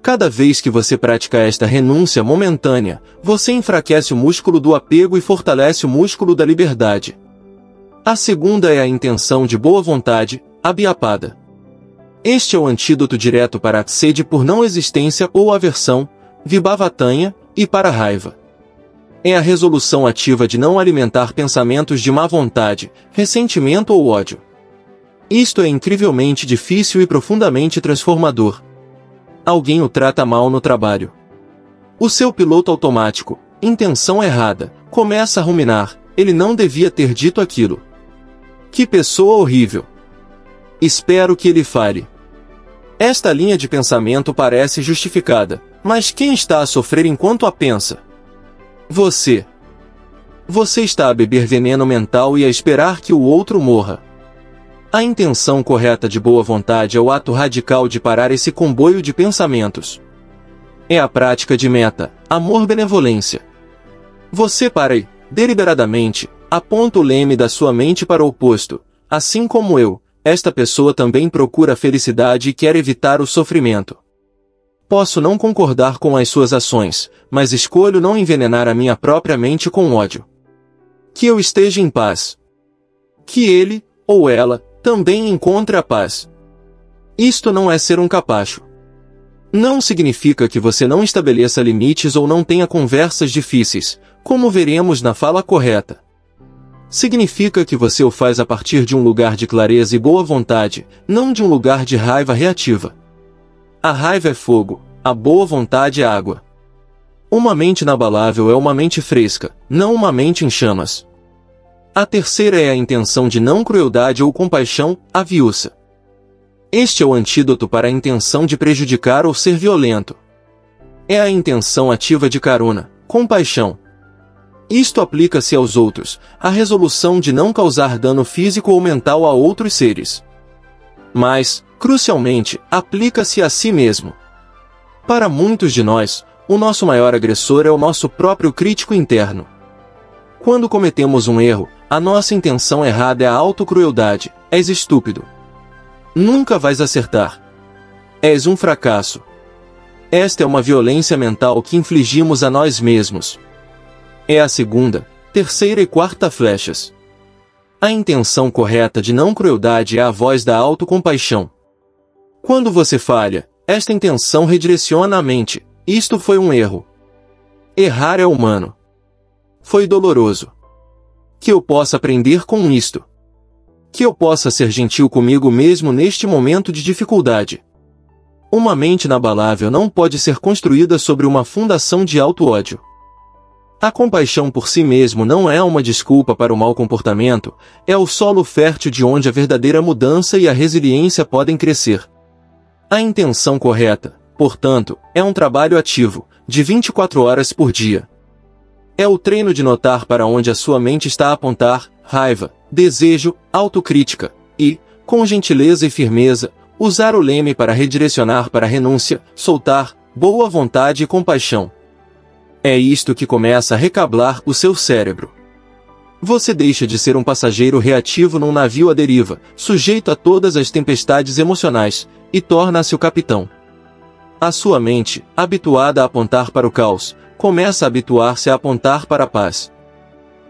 Speaker 1: Cada vez que você pratica esta renúncia momentânea, você enfraquece o músculo do apego e fortalece o músculo da liberdade. A segunda é a intenção de boa vontade, abhyapada. Este é o antídoto direto para a sede por não existência ou aversão, vibhava-tanha, e para a raiva. É a resolução ativa de não alimentar pensamentos de má vontade, ressentimento ou ódio. Isto é incrivelmente difícil e profundamente transformador. Alguém o trata mal no trabalho. O seu piloto automático, intenção errada, começa a ruminar, ele não devia ter dito aquilo. Que pessoa horrível! Espero que ele fale. Esta linha de pensamento parece justificada, mas quem está a sofrer enquanto a pensa? Você. Você está a beber veneno mental e a esperar que o outro morra. A intenção correta de boa vontade é o ato radical de parar esse comboio de pensamentos. É a prática de meta, amor-benevolência. Você para e, deliberadamente, aponta o leme da sua mente para o oposto. Assim como eu, esta pessoa também procura a felicidade e quer evitar o sofrimento. Posso não concordar com as suas ações, mas escolho não envenenar a minha própria mente com ódio. Que eu esteja em paz. Que ele, ou ela, também encontre a paz. Isto não é ser um capacho. Não significa que você não estabeleça limites ou não tenha conversas difíceis, como veremos na fala correta. Significa que você o faz a partir de um lugar de clareza e boa vontade, não de um lugar de raiva reativa. A raiva é fogo, a boa vontade é água. Uma mente inabalável é uma mente fresca, não uma mente em chamas. A terceira é a intenção de não crueldade ou compaixão, aviúça. Este é o antídoto para a intenção de prejudicar ou ser violento. É a intenção ativa de karuna, compaixão. Isto aplica-se aos outros, a resolução de não causar dano físico ou mental a outros seres. Mas, crucialmente, aplica-se a si mesmo. Para muitos de nós, o nosso maior agressor é o nosso próprio crítico interno. Quando cometemos um erro, a nossa intenção errada é a autocrueldade. És estúpido. Nunca vais acertar. És um fracasso. Esta é uma violência mental que infligimos a nós mesmos. É a segunda, terceira e quarta flechas. A intenção correta de não crueldade é a voz da autocompaixão. Quando você falha, esta intenção redireciona a mente. Isto foi um erro. Errar é humano. Foi doloroso. Que eu possa aprender com isto. Que eu possa ser gentil comigo mesmo neste momento de dificuldade. Uma mente inabalável não pode ser construída sobre uma fundação de auto-ódio. A compaixão por si mesmo não é uma desculpa para o mau comportamento, é o solo fértil de onde a verdadeira mudança e a resiliência podem crescer. A intenção correta, portanto, é um trabalho ativo, de 24 horas por dia. É o treino de notar para onde a sua mente está a apontar, raiva, desejo, autocrítica, e, com gentileza e firmeza, usar o leme para redirecionar para renúncia, soltar, boa vontade e compaixão. É isto que começa a recablar o seu cérebro. Você deixa de ser um passageiro reativo num navio à deriva, sujeito a todas as tempestades emocionais, e torna-se o capitão. A sua mente, habituada a apontar para o caos, começa a habituar-se a apontar para a paz.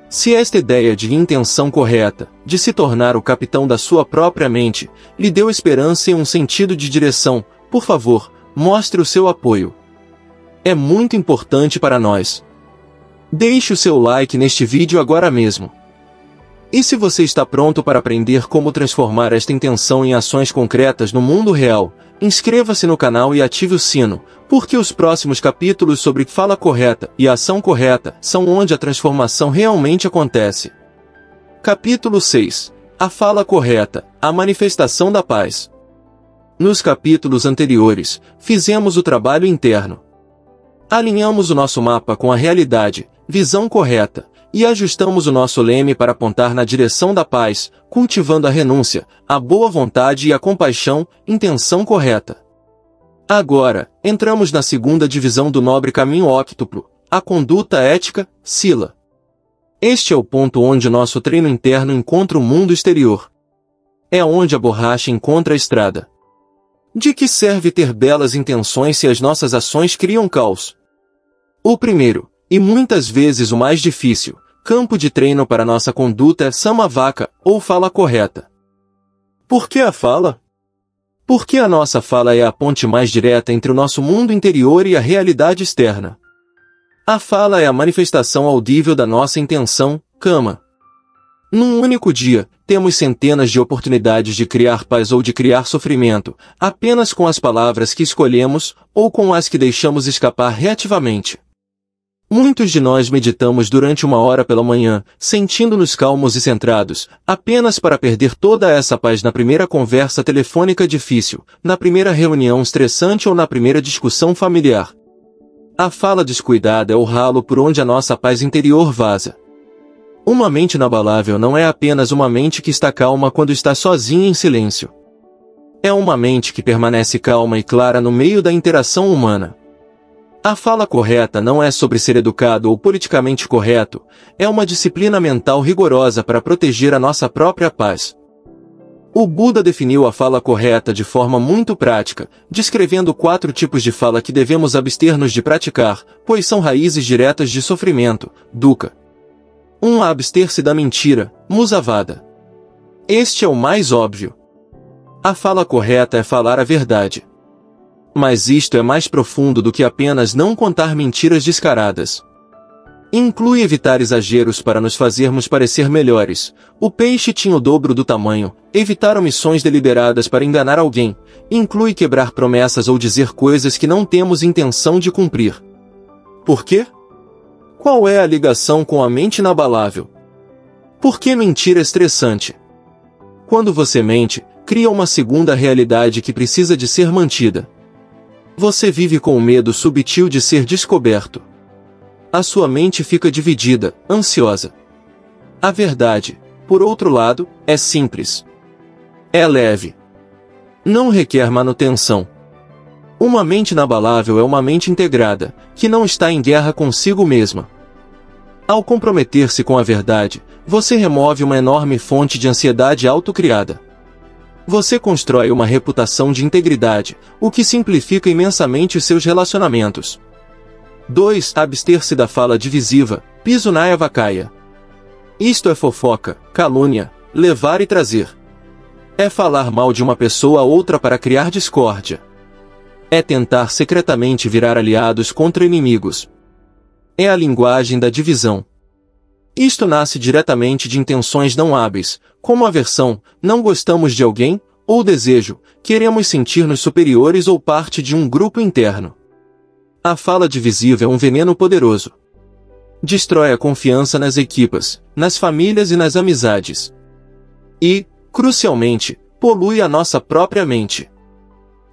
Speaker 1: Se esta ideia de intenção correta, de se tornar o capitão da sua própria mente, lhe deu esperança e um sentido de direção, por favor, mostre o seu apoio. É muito importante para nós. Deixe o seu like neste vídeo agora mesmo. E se você está pronto para aprender como transformar esta intenção em ações concretas no mundo real, inscreva-se no canal e ative o sino, porque os próximos capítulos sobre fala correta e ação correta são onde a transformação realmente acontece. Capítulo 6. A fala correta, a manifestação da paz. Nos capítulos anteriores, fizemos o trabalho interno. Alinhamos o nosso mapa com a realidade, visão correta, e ajustamos o nosso leme para apontar na direção da paz, cultivando a renúncia, a boa vontade e a compaixão, intenção correta. Agora, entramos na segunda divisão do nobre caminho óctuplo, a conduta ética, sila. Este é o ponto onde nosso treino interno encontra o mundo exterior. É onde a borracha encontra a estrada. De que serve ter belas intenções se as nossas ações criam caos? O primeiro, e muitas vezes o mais difícil, campo de treino para nossa conduta é samavaka, ou fala correta. Por que a fala? Porque a nossa fala é a ponte mais direta entre o nosso mundo interior e a realidade externa. A fala é a manifestação audível da nossa intenção, kama. Num único dia, temos centenas de oportunidades de criar paz ou de criar sofrimento, apenas com as palavras que escolhemos, ou com as que deixamos escapar reativamente. Muitos de nós meditamos durante 1 hora pela manhã, sentindo-nos calmos e centrados, apenas para perder toda essa paz na primeira conversa telefônica difícil, na primeira reunião estressante ou na primeira discussão familiar. A fala descuidada é o ralo por onde a nossa paz interior vaza. Uma mente inabalável não é apenas uma mente que está calma quando está sozinha em silêncio. É uma mente que permanece calma e clara no meio da interação humana. A fala correta não é sobre ser educado ou politicamente correto, é uma disciplina mental rigorosa para proteger a nossa própria paz. O Buda definiu a fala correta de forma muito prática, descrevendo 4 tipos de fala que devemos abster-nos de praticar, pois são raízes diretas de sofrimento, dukkha. 1. Abster-se da mentira, musavada. Este é o mais óbvio. A fala correta é falar a verdade. Mas isto é mais profundo do que apenas não contar mentiras descaradas. Inclui evitar exageros para nos fazermos parecer melhores. O peixe tinha o dobro do tamanho. Evitar omissões deliberadas para enganar alguém. Inclui quebrar promessas ou dizer coisas que não temos intenção de cumprir. Por quê? Qual é a ligação com a mente inabalável? Por que mentir é estressante? Quando você mente, cria uma segunda realidade que precisa de ser mantida. Você vive com o medo subtil de ser descoberto. A sua mente fica dividida, ansiosa. A verdade, por outro lado, é simples. É leve. Não requer manutenção. Uma mente inabalável é uma mente integrada, que não está em guerra consigo mesma. Ao comprometer-se com a verdade, você remove uma enorme fonte de ansiedade autocriada. Você constrói uma reputação de integridade, o que simplifica imensamente os seus relacionamentos. 2. Abster-se da fala divisiva, pisunaya vakaya. Isto é fofoca, calúnia, levar e trazer. É falar mal de uma pessoa a outra para criar discórdia. É tentar secretamente virar aliados contra inimigos. É a linguagem da divisão. Isto nasce diretamente de intenções não hábeis, como aversão, não gostamos de alguém, ou desejo, queremos sentir-nos superiores ou parte de um grupo interno. A fala divisiva é um veneno poderoso. Destrói a confiança nas equipas, nas famílias e nas amizades. E, crucialmente, polui a nossa própria mente.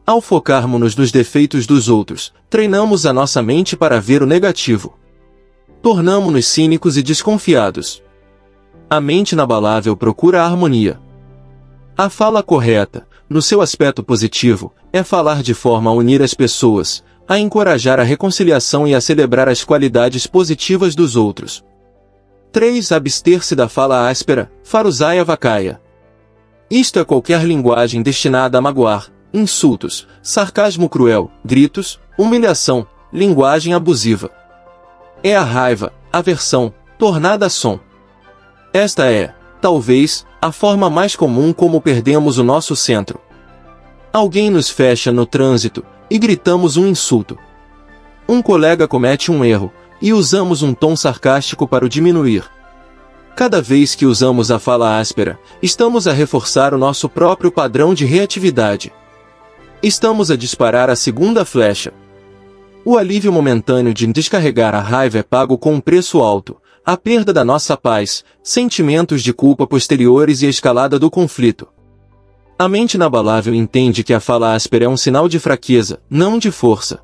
Speaker 1: Ao focarmos nos defeitos dos outros, treinamos a nossa mente para ver o negativo. Tornamo-nos cínicos e desconfiados. A mente inabalável procura a harmonia. A fala correta, no seu aspecto positivo, é falar de forma a unir as pessoas, a encorajar a reconciliação e a celebrar as qualidades positivas dos outros. 3. Abster-se da fala áspera, Farusaya Vakaya. Isto é qualquer linguagem destinada a magoar, insultos, sarcasmo cruel, gritos, humilhação, linguagem abusiva. É a raiva, aversão, tornada a som. Esta é, talvez, a forma mais comum como perdemos o nosso centro. Alguém nos fecha no trânsito, e gritamos um insulto. Um colega comete um erro, e usamos um tom sarcástico para o diminuir. Cada vez que usamos a fala áspera, estamos a reforçar o nosso próprio padrão de reatividade. Estamos a disparar a segunda flecha. O alívio momentâneo de descarregar a raiva é pago com um preço alto, a perda da nossa paz, sentimentos de culpa posteriores e a escalada do conflito. A mente inabalável entende que a fala áspera é um sinal de fraqueza, não de força.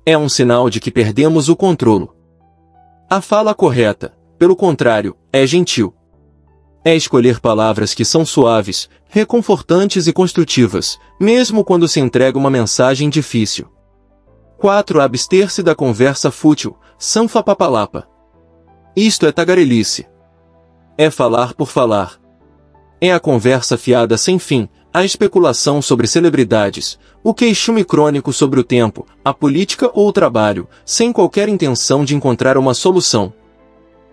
Speaker 1: É um sinal de que perdemos o controle. A fala correta, pelo contrário, é gentil. É escolher palavras que são suaves, reconfortantes e construtivas, mesmo quando se entrega uma mensagem difícil. 4. Abster-se da conversa fútil, sanfapapalapa. Isto é tagarelice. É falar por falar. É a conversa fiada sem fim, a especulação sobre celebridades, o queixume crônico sobre o tempo, a política ou o trabalho, sem qualquer intenção de encontrar uma solução.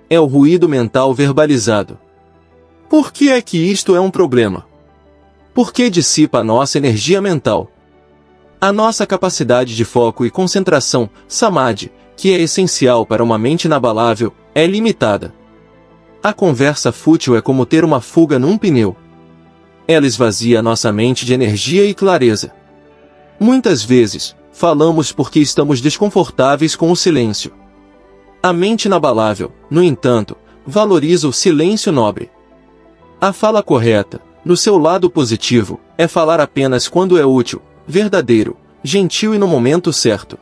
Speaker 1: É o ruído mental verbalizado. Por que é que isto é um problema? Porque dissipa a nossa energia mental. A nossa capacidade de foco e concentração, samadhi, que é essencial para uma mente inabalável, é limitada. A conversa fútil é como ter uma fuga num pneu. Ela esvazia nossa mente de energia e clareza. Muitas vezes, falamos porque estamos desconfortáveis com o silêncio. A mente inabalável, no entanto, valoriza o silêncio nobre. A fala correta, no seu lado positivo, é falar apenas quando é útil, verdadeiro, gentil e no momento certo.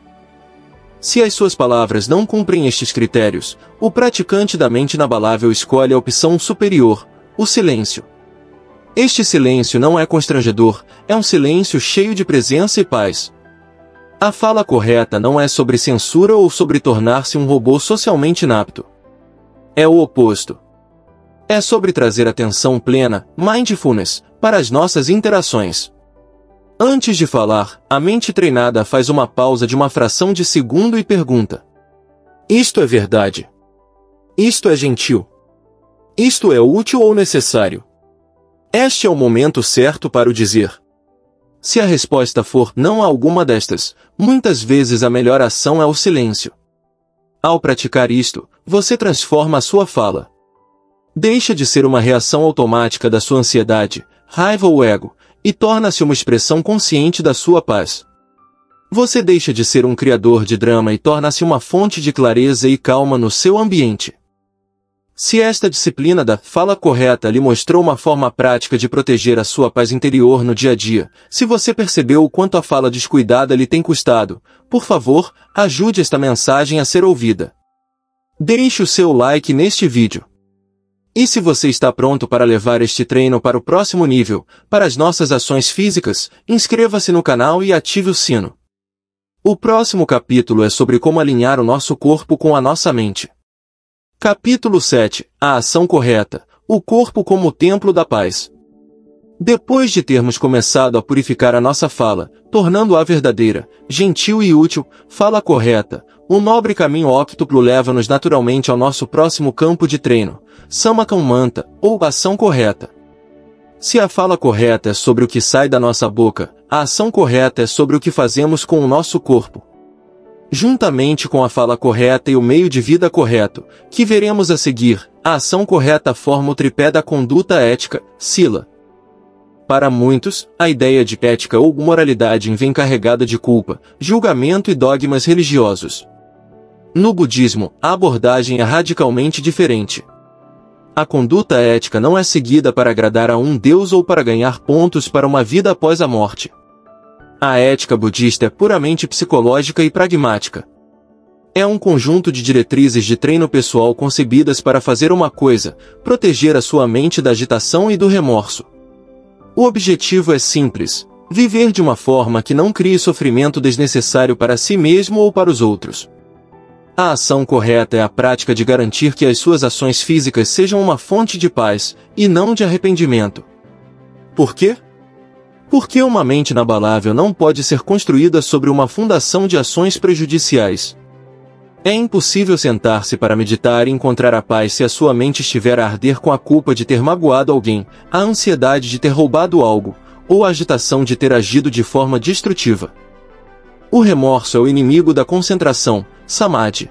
Speaker 1: Se as suas palavras não cumprem estes critérios, o praticante da mente inabalável escolhe a opção superior, o silêncio. Este silêncio não é constrangedor, é um silêncio cheio de presença e paz. A fala correta não é sobre censura ou sobre tornar-se um robô socialmente inapto. É o oposto. É sobre trazer atenção plena, mindfulness, para as nossas interações. Antes de falar, a mente treinada faz uma pausa de uma fração de segundo e pergunta: isto é verdade? Isto é gentil? Isto é útil ou necessário? Este é o momento certo para o dizer. Se a resposta for não a alguma destas, muitas vezes a melhor ação é o silêncio. Ao praticar isto, você transforma a sua fala. Deixa de ser uma reação automática da sua ansiedade, raiva ou ego, e torna-se uma expressão consciente da sua paz. Você deixa de ser um criador de drama e torna-se uma fonte de clareza e calma no seu ambiente. Se esta disciplina da fala correta lhe mostrou uma forma prática de proteger a sua paz interior no dia a dia, se você percebeu o quanto a fala descuidada lhe tem custado, por favor, ajude esta mensagem a ser ouvida. Deixe o seu like neste vídeo. E se você está pronto para levar este treino para o próximo nível, para as nossas ações físicas, inscreva-se no canal e ative o sino. O próximo capítulo é sobre como alinhar o nosso corpo com a nossa mente. Capítulo 7. A ação correta. O corpo como o templo da paz. Depois de termos começado a purificar a nossa fala, tornando-a verdadeira, gentil e útil, fala correta, o nobre caminho óctuplo leva-nos naturalmente ao nosso próximo campo de treino, Sammakam Manta, ou ação correta. Se a fala correta é sobre o que sai da nossa boca, a ação correta é sobre o que fazemos com o nosso corpo. Juntamente com a fala correta e o meio de vida correto, que veremos a seguir, a ação correta forma o tripé da conduta ética, Sila. Para muitos, a ideia de ética ou moralidade vem carregada de culpa, julgamento e dogmas religiosos. No budismo, a abordagem é radicalmente diferente. A conduta ética não é seguida para agradar a um deus ou para ganhar pontos para uma vida após a morte. A ética budista é puramente psicológica e pragmática. É um conjunto de diretrizes de treino pessoal concebidas para fazer uma coisa, proteger a sua mente da agitação e do remorso. O objetivo é simples: viver de uma forma que não crie sofrimento desnecessário para si mesmo ou para os outros. A ação correta é a prática de garantir que as suas ações físicas sejam uma fonte de paz, e não de arrependimento. Por quê? Porque uma mente inabalável não pode ser construída sobre uma fundação de ações prejudiciais. É impossível sentar-se para meditar e encontrar a paz se a sua mente estiver a arder com a culpa de ter magoado alguém, a ansiedade de ter roubado algo, ou a agitação de ter agido de forma destrutiva. O remorso é o inimigo da concentração, samadhi.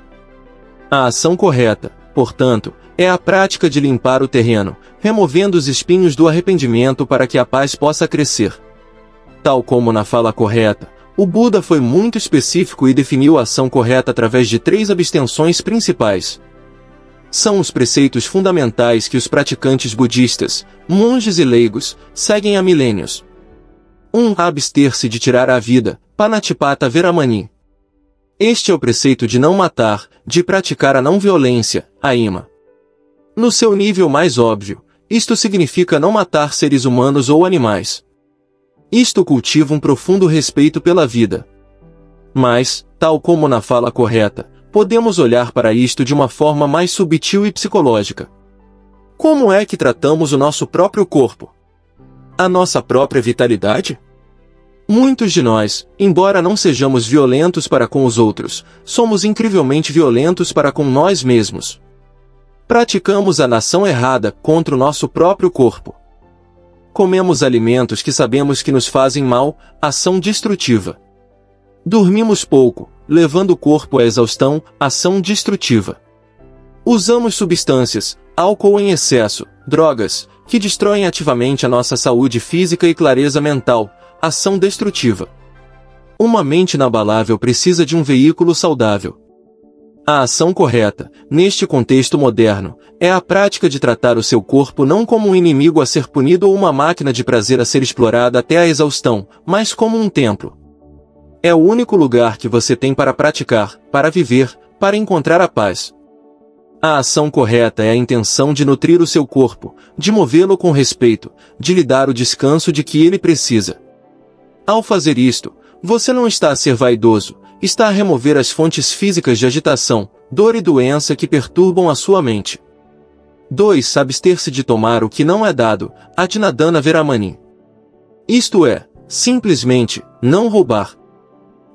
Speaker 1: A ação correta, portanto, é a prática de limpar o terreno, removendo os espinhos do arrependimento para que a paz possa crescer. Tal como na fala correta, o Buda foi muito específico e definiu a ação correta através de 3 abstenções principais. São os preceitos fundamentais que os praticantes budistas, monges e leigos, seguem há milênios. 1. Abster-se de tirar a vida, Panatipata Veramani. Este é o preceito de não matar, de praticar a não violência, Ahimsa. No seu nível mais óbvio, isto significa não matar seres humanos ou animais. Isto cultiva um profundo respeito pela vida. Mas, tal como na fala correta, podemos olhar para isto de uma forma mais sutil e psicológica. Como é que tratamos o nosso próprio corpo? A nossa própria vitalidade? Muitos de nós, embora não sejamos violentos para com os outros, somos incrivelmente violentos para com nós mesmos. Praticamos a ação errada contra o nosso próprio corpo. Comemos alimentos que sabemos que nos fazem mal, ação destrutiva. Dormimos pouco, levando o corpo à exaustão, ação destrutiva. Usamos substâncias, álcool em excesso, drogas, que destroem ativamente a nossa saúde física e clareza mental, ação destrutiva. Uma mente inabalável precisa de um veículo saudável. A ação correta, neste contexto moderno, é a prática de tratar o seu corpo não como um inimigo a ser punido ou uma máquina de prazer a ser explorada até a exaustão, mas como um templo. É o único lugar que você tem para praticar, para viver, para encontrar a paz. A ação correta é a intenção de nutrir o seu corpo, de movê-lo com respeito, de lhe dar o descanso de que ele precisa. Ao fazer isto, você não está a ser vaidoso, está a remover as fontes físicas de agitação, dor e doença que perturbam a sua mente. 2. Abster-se de tomar o que não é dado, Adinadana Veramani. Isto é, simplesmente, não roubar.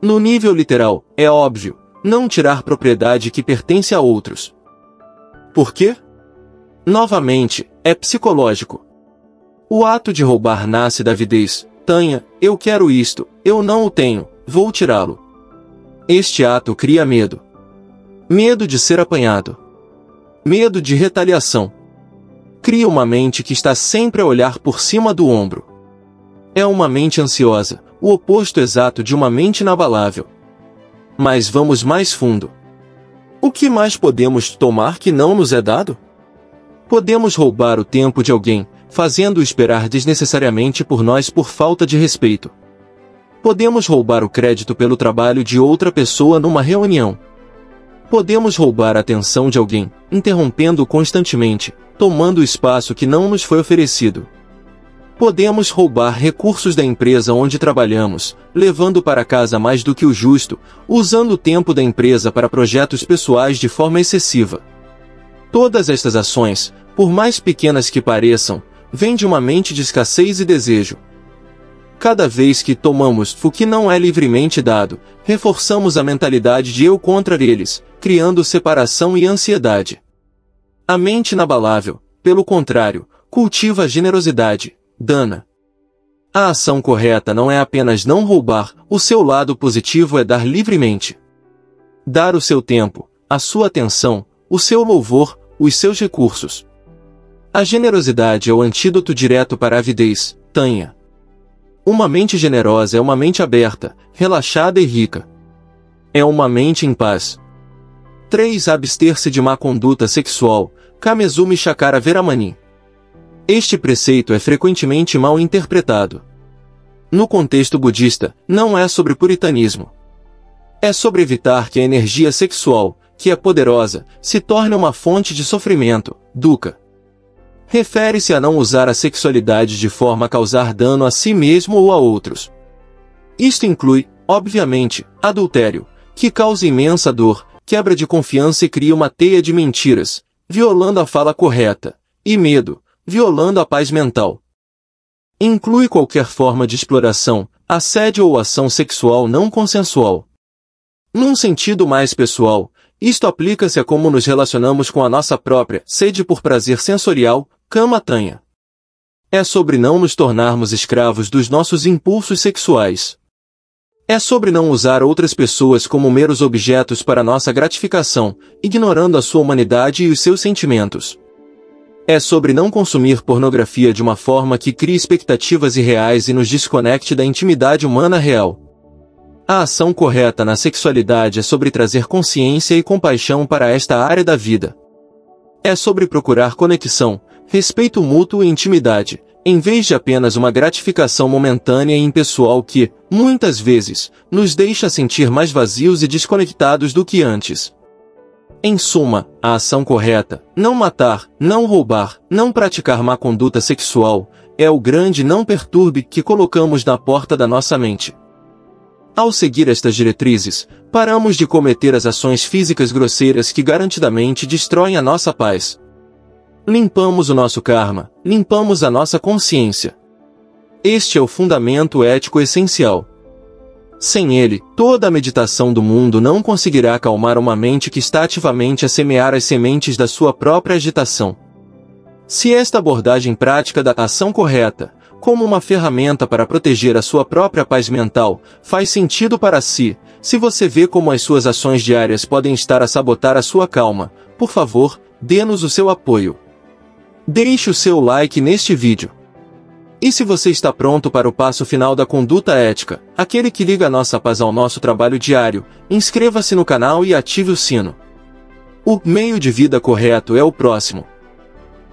Speaker 1: No nível literal, é óbvio, não tirar propriedade que pertence a outros. Por quê? Novamente, é psicológico. O ato de roubar nasce da avidez, Tanha, eu quero isto, eu não o tenho, vou tirá-lo. Este ato cria medo. Medo de ser apanhado. Medo de retaliação. Cria uma mente que está sempre a olhar por cima do ombro. É uma mente ansiosa, o oposto exato de uma mente inabalável. Mas vamos mais fundo. O que mais podemos tomar que não nos é dado? Podemos roubar o tempo de alguém, fazendo-o esperar desnecessariamente por nós por falta de respeito. Podemos roubar o crédito pelo trabalho de outra pessoa numa reunião. Podemos roubar a atenção de alguém, interrompendo-o constantemente, tomando o espaço que não nos foi oferecido. Podemos roubar recursos da empresa onde trabalhamos, levando para casa mais do que o justo, usando o tempo da empresa para projetos pessoais de forma excessiva. Todas estas ações, por mais pequenas que pareçam, vêm de uma mente de escassez e desejo. Cada vez que tomamos o que não é livremente dado, reforçamos a mentalidade de eu contra eles, criando separação e ansiedade. A mente inabalável, pelo contrário, cultiva a generosidade, dana. A ação correta não é apenas não roubar, o seu lado positivo é dar livremente. Dar o seu tempo, a sua atenção, o seu louvor, os seus recursos. A generosidade é o antídoto direto para a avidez, Tanha. Uma mente generosa é uma mente aberta, relaxada e rica. É uma mente em paz. 3. Abster-se de má conduta sexual, Kamezumi Shakara Veramani. Este preceito é frequentemente mal interpretado. No contexto budista, não é sobre puritanismo. É sobre evitar que a energia sexual, que é poderosa, se torne uma fonte de sofrimento, dukkha. Refere-se a não usar a sexualidade de forma a causar dano a si mesmo ou a outros. Isto inclui, obviamente, adultério, que causa imensa dor, quebra de confiança e cria uma teia de mentiras, violando a fala correta, e medo, violando a paz mental. Inclui qualquer forma de exploração, assédio ou ação sexual não consensual. Num sentido mais pessoal, isto aplica-se a como nos relacionamos com a nossa própria sede por prazer sensorial, cama-tanha. É sobre não nos tornarmos escravos dos nossos impulsos sexuais. É sobre não usar outras pessoas como meros objetos para nossa gratificação, ignorando a sua humanidade e os seus sentimentos. É sobre não consumir pornografia de uma forma que crie expectativas irreais e nos desconecte da intimidade humana real. A ação correta na sexualidade é sobre trazer consciência e compaixão para esta área da vida. É sobre procurar conexão, respeito mútuo e intimidade, em vez de apenas uma gratificação momentânea e impessoal que, muitas vezes, nos deixa sentir mais vazios e desconectados do que antes. Em suma, a ação correta, não matar, não roubar, não praticar má conduta sexual, é o grande não perturbe que colocamos na porta da nossa mente. Ao seguir estas diretrizes, paramos de cometer as ações físicas grosseiras que garantidamente destroem a nossa paz. Limpamos o nosso karma, limpamos a nossa consciência. Este é o fundamento ético essencial. Sem ele, toda a meditação do mundo não conseguirá acalmar uma mente que está ativamente a semear as sementes da sua própria agitação. Se esta abordagem prática da ação correta, como uma ferramenta para proteger a sua própria paz mental, faz sentido para si, se você vê como as suas ações diárias podem estar a sabotar a sua calma, por favor, dê-nos o seu apoio. Deixe o seu like neste vídeo. E se você está pronto para o passo final da conduta ética, aquele que liga a nossa paz ao nosso trabalho diário, inscreva-se no canal e ative o sino. O meio de vida correto é o próximo.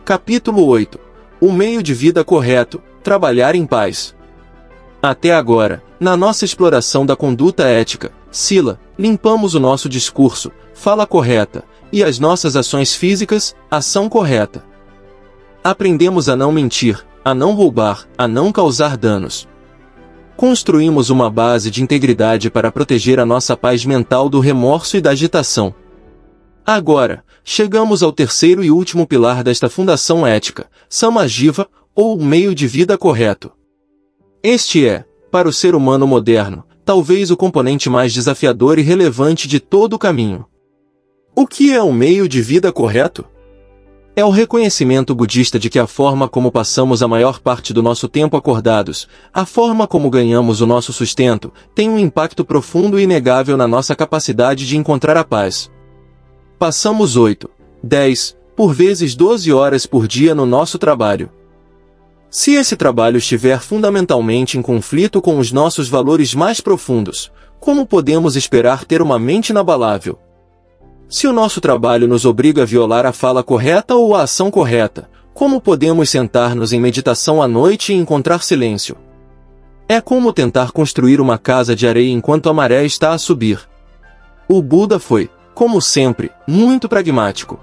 Speaker 1: Capítulo 8. O meio de vida correto, trabalhar em paz. Até agora, na nossa exploração da conduta ética, Sila, limpamos o nosso discurso, fala correta, e as nossas ações físicas, ação correta. Aprendemos a não mentir, a não roubar, a não causar danos. Construímos uma base de integridade para proteger a nossa paz mental do remorso e da agitação. Agora, chegamos ao terceiro e último pilar desta fundação ética, Samajiva, ou meio de vida correto. Este é, para o ser humano moderno, talvez o componente mais desafiador e relevante de todo o caminho. O que é o meio de vida correto? É o reconhecimento budista de que a forma como passamos a maior parte do nosso tempo acordados, a forma como ganhamos o nosso sustento, tem um impacto profundo e inegável na nossa capacidade de encontrar a paz. Passamos 8, 10, por vezes 12 horas por dia no nosso trabalho. Se esse trabalho estiver fundamentalmente em conflito com os nossos valores mais profundos, como podemos esperar ter uma mente inabalável? Se o nosso trabalho nos obriga a violar a fala correta ou a ação correta, como podemos sentar-nos em meditação à noite e encontrar silêncio? É como tentar construir uma casa de areia enquanto a maré está a subir. O Buda foi, como sempre, muito pragmático.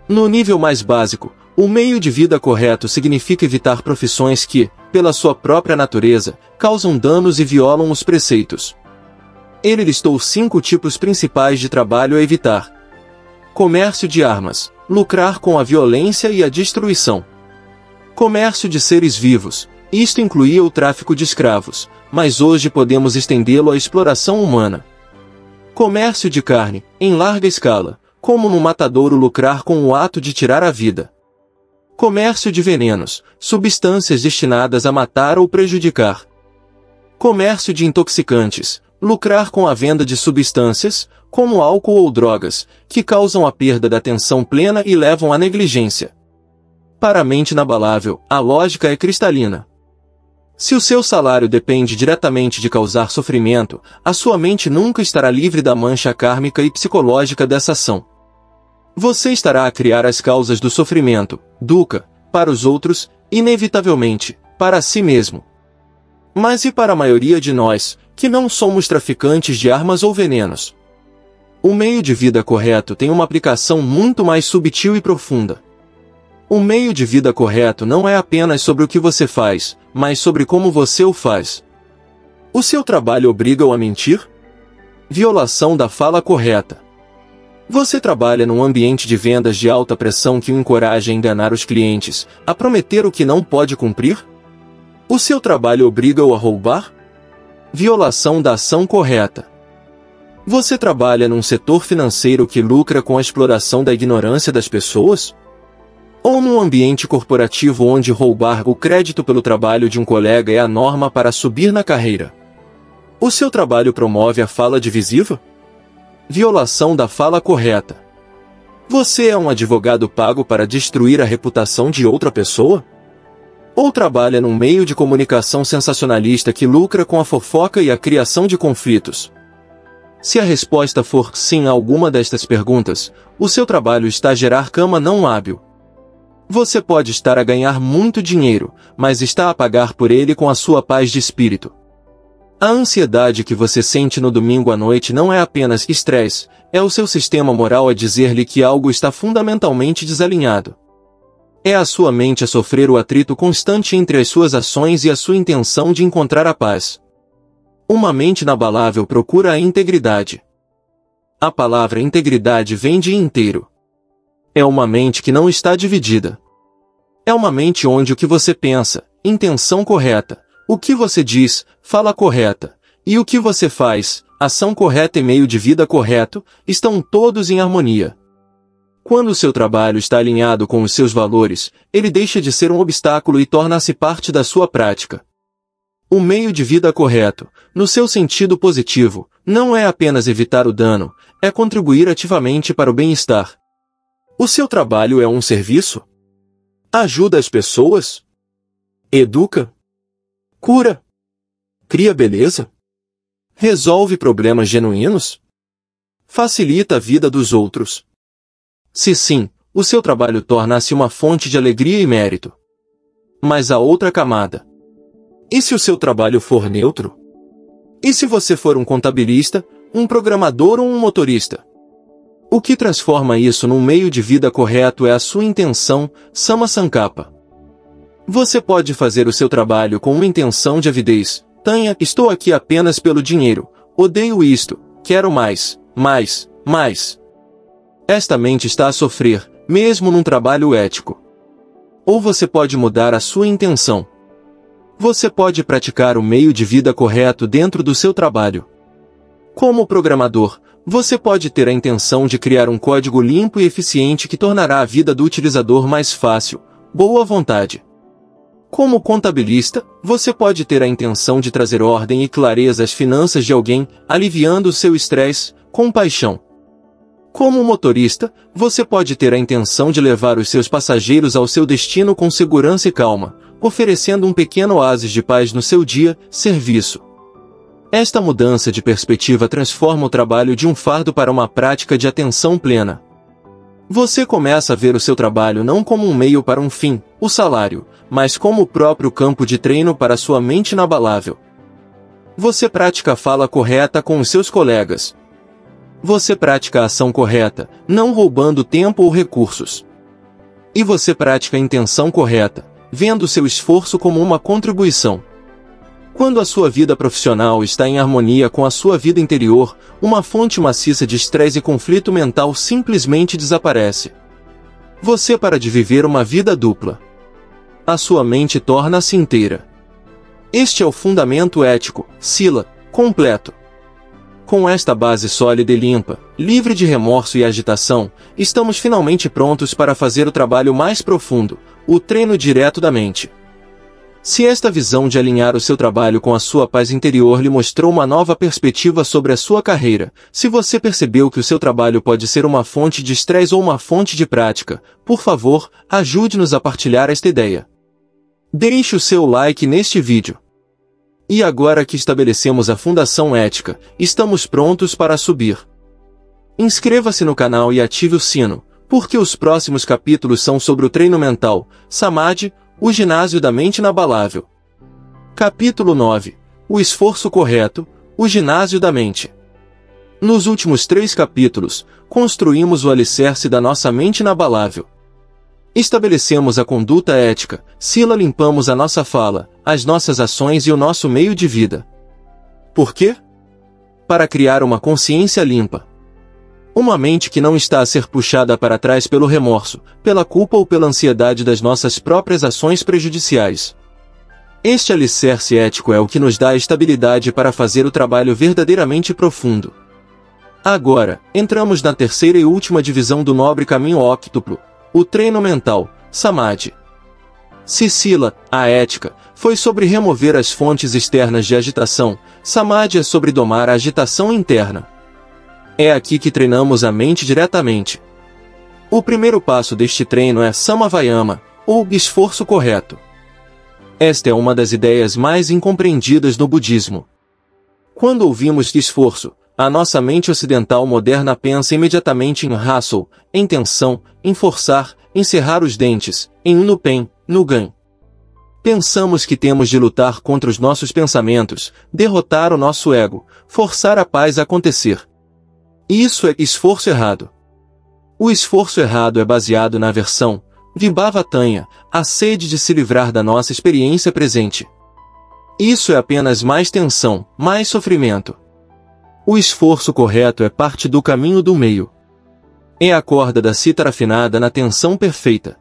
Speaker 1: No nível mais básico, o meio de vida correto significa evitar profissões que, pela sua própria natureza, causam danos e violam os preceitos. Ele listou 5 tipos principais de trabalho a evitar. Comércio de armas, lucrar com a violência e a destruição. Comércio de seres vivos, isto incluía o tráfico de escravos, mas hoje podemos estendê-lo à exploração humana. Comércio de carne, em larga escala, como no matadouro lucrar com o ato de tirar a vida. Comércio de venenos, substâncias destinadas a matar ou prejudicar. Comércio de intoxicantes, lucrar com a venda de substâncias, como álcool ou drogas, que causam a perda da atenção plena e levam à negligência. Para a mente inabalável, a lógica é cristalina. Se o seu salário depende diretamente de causar sofrimento, a sua mente nunca estará livre da mancha kármica e psicológica dessa ação. Você estará a criar as causas do sofrimento, dukkha, para os outros, inevitavelmente, para si mesmo. Mas e para a maioria de nós, que não somos traficantes de armas ou venenos? O meio de vida correto tem uma aplicação muito mais subtil e profunda. O meio de vida correto não é apenas sobre o que você faz, mas sobre como você o faz. O seu trabalho obriga-o a mentir? Violação da fala correta. Você trabalha num ambiente de vendas de alta pressão que o encoraja a enganar os clientes, a prometer o que não pode cumprir? O seu trabalho obriga-o a roubar? Violação da ação correta. Você trabalha num setor financeiro que lucra com a exploração da ignorância das pessoas? Ou num ambiente corporativo onde roubar o crédito pelo trabalho de um colega é a norma para subir na carreira? O seu trabalho promove a fala divisiva? Violação da fala correta. Você é um advogado pago para destruir a reputação de outra pessoa? Ou trabalha num meio de comunicação sensacionalista que lucra com a fofoca e a criação de conflitos? Se a resposta for sim a alguma destas perguntas, o seu trabalho está a gerar cama não hábil. Você pode estar a ganhar muito dinheiro, mas está a pagar por ele com a sua paz de espírito. A ansiedade que você sente no domingo à noite não é apenas estresse, é o seu sistema moral a dizer-lhe que algo está fundamentalmente desalinhado. É a sua mente a sofrer o atrito constante entre as suas ações e a sua intenção de encontrar a paz. Uma mente inabalável procura a integridade. A palavra integridade vem de inteiro. É uma mente que não está dividida. É uma mente onde o que você pensa, intenção correta, o que você diz, fala correta, e o que você faz, ação correta e meio de vida correto, estão todos em harmonia. Quando o seu trabalho está alinhado com os seus valores, ele deixa de ser um obstáculo e torna-se parte da sua prática. O meio de vida correto, no seu sentido positivo, não é apenas evitar o dano, é contribuir ativamente para o bem-estar. O seu trabalho é um serviço? Ajuda as pessoas? Educa? Cura? Cria beleza? Resolve problemas genuínos? Facilita a vida dos outros? Se sim, o seu trabalho torna-se uma fonte de alegria e mérito. Mas há outra camada. E se o seu trabalho for neutro? E se você for um contabilista, um programador ou um motorista? O que transforma isso num meio de vida correto é a sua intenção, Sama Sankappa. Você pode fazer o seu trabalho com uma intenção de avidez. Tanha, estou aqui apenas pelo dinheiro. Odeio isto. Quero mais, mais, mais. Esta mente está a sofrer, mesmo num trabalho ético. Ou você pode mudar a sua intenção. Você pode praticar o meio de vida correto dentro do seu trabalho. Como programador, você pode ter a intenção de criar um código limpo e eficiente que tornará a vida do utilizador mais fácil, boa vontade. Como contabilista, você pode ter a intenção de trazer ordem e clareza às finanças de alguém, aliviando o seu estresse, com paixão. Como motorista, você pode ter a intenção de levar os seus passageiros ao seu destino com segurança e calma, oferecendo um pequeno oásis de paz no seu dia, serviço. Esta mudança de perspectiva transforma o trabalho de um fardo para uma prática de atenção plena. Você começa a ver o seu trabalho não como um meio para um fim, o salário, mas como o próprio campo de treino para sua mente inabalável. Você pratica a fala correta com os seus colegas. Você pratica a ação correta, não roubando tempo ou recursos. E você pratica a intenção correta, vendo seu esforço como uma contribuição. Quando a sua vida profissional está em harmonia com a sua vida interior, uma fonte maciça de estresse e conflito mental simplesmente desaparece. Você para de viver uma vida dupla. A sua mente torna-se inteira. Este é o fundamento ético, Sila, completo. Com esta base sólida e limpa, livre de remorso e agitação, estamos finalmente prontos para fazer o trabalho mais profundo, o treino direto da mente. Se esta visão de alinhar o seu trabalho com a sua paz interior lhe mostrou uma nova perspectiva sobre a sua carreira, se você percebeu que o seu trabalho pode ser uma fonte de estresse ou uma fonte de prática, por favor, ajude-nos a partilhar esta ideia. Deixe o seu like neste vídeo. E agora que estabelecemos a fundação ética, estamos prontos para subir. Inscreva-se no canal e ative o sino, porque os próximos capítulos são sobre o treino mental, Samadhi, o ginásio da mente inabalável. Capítulo 9. O esforço correto, o ginásio da mente. Nos últimos 3 capítulos, construímos o alicerce da nossa mente inabalável. Estabelecemos a conduta ética, Sila, limpamos a nossa fala, as nossas ações e o nosso meio de vida. Por quê? Para criar uma consciência limpa. Uma mente que não está a ser puxada para trás pelo remorso, pela culpa ou pela ansiedade das nossas próprias ações prejudiciais. Este alicerce ético é o que nos dá a estabilidade para fazer o trabalho verdadeiramente profundo. Agora, entramos na terceira e última divisão do nobre caminho óctuplo, o treino mental, Samadhi. Sicila, a ética, foi sobre remover as fontes externas de agitação, Samadhi é sobre domar a agitação interna. É aqui que treinamos a mente diretamente. O primeiro passo deste treino é Samavayama, ou esforço correto. Esta é uma das ideias mais incompreendidas no budismo. Quando ouvimos esforço, a nossa mente ocidental moderna pensa imediatamente em hustle, em tensão, em forçar, em cerrar os dentes, em nupen, no ganho. Pensamos que temos de lutar contra os nossos pensamentos, derrotar o nosso ego, forçar a paz a acontecer. Isso é esforço errado. O esforço errado é baseado na aversão, vibhavatanha, a sede de se livrar da nossa experiência presente. Isso é apenas mais tensão, mais sofrimento. O esforço correto é parte do caminho do meio. É a corda da cítara afinada na tensão perfeita.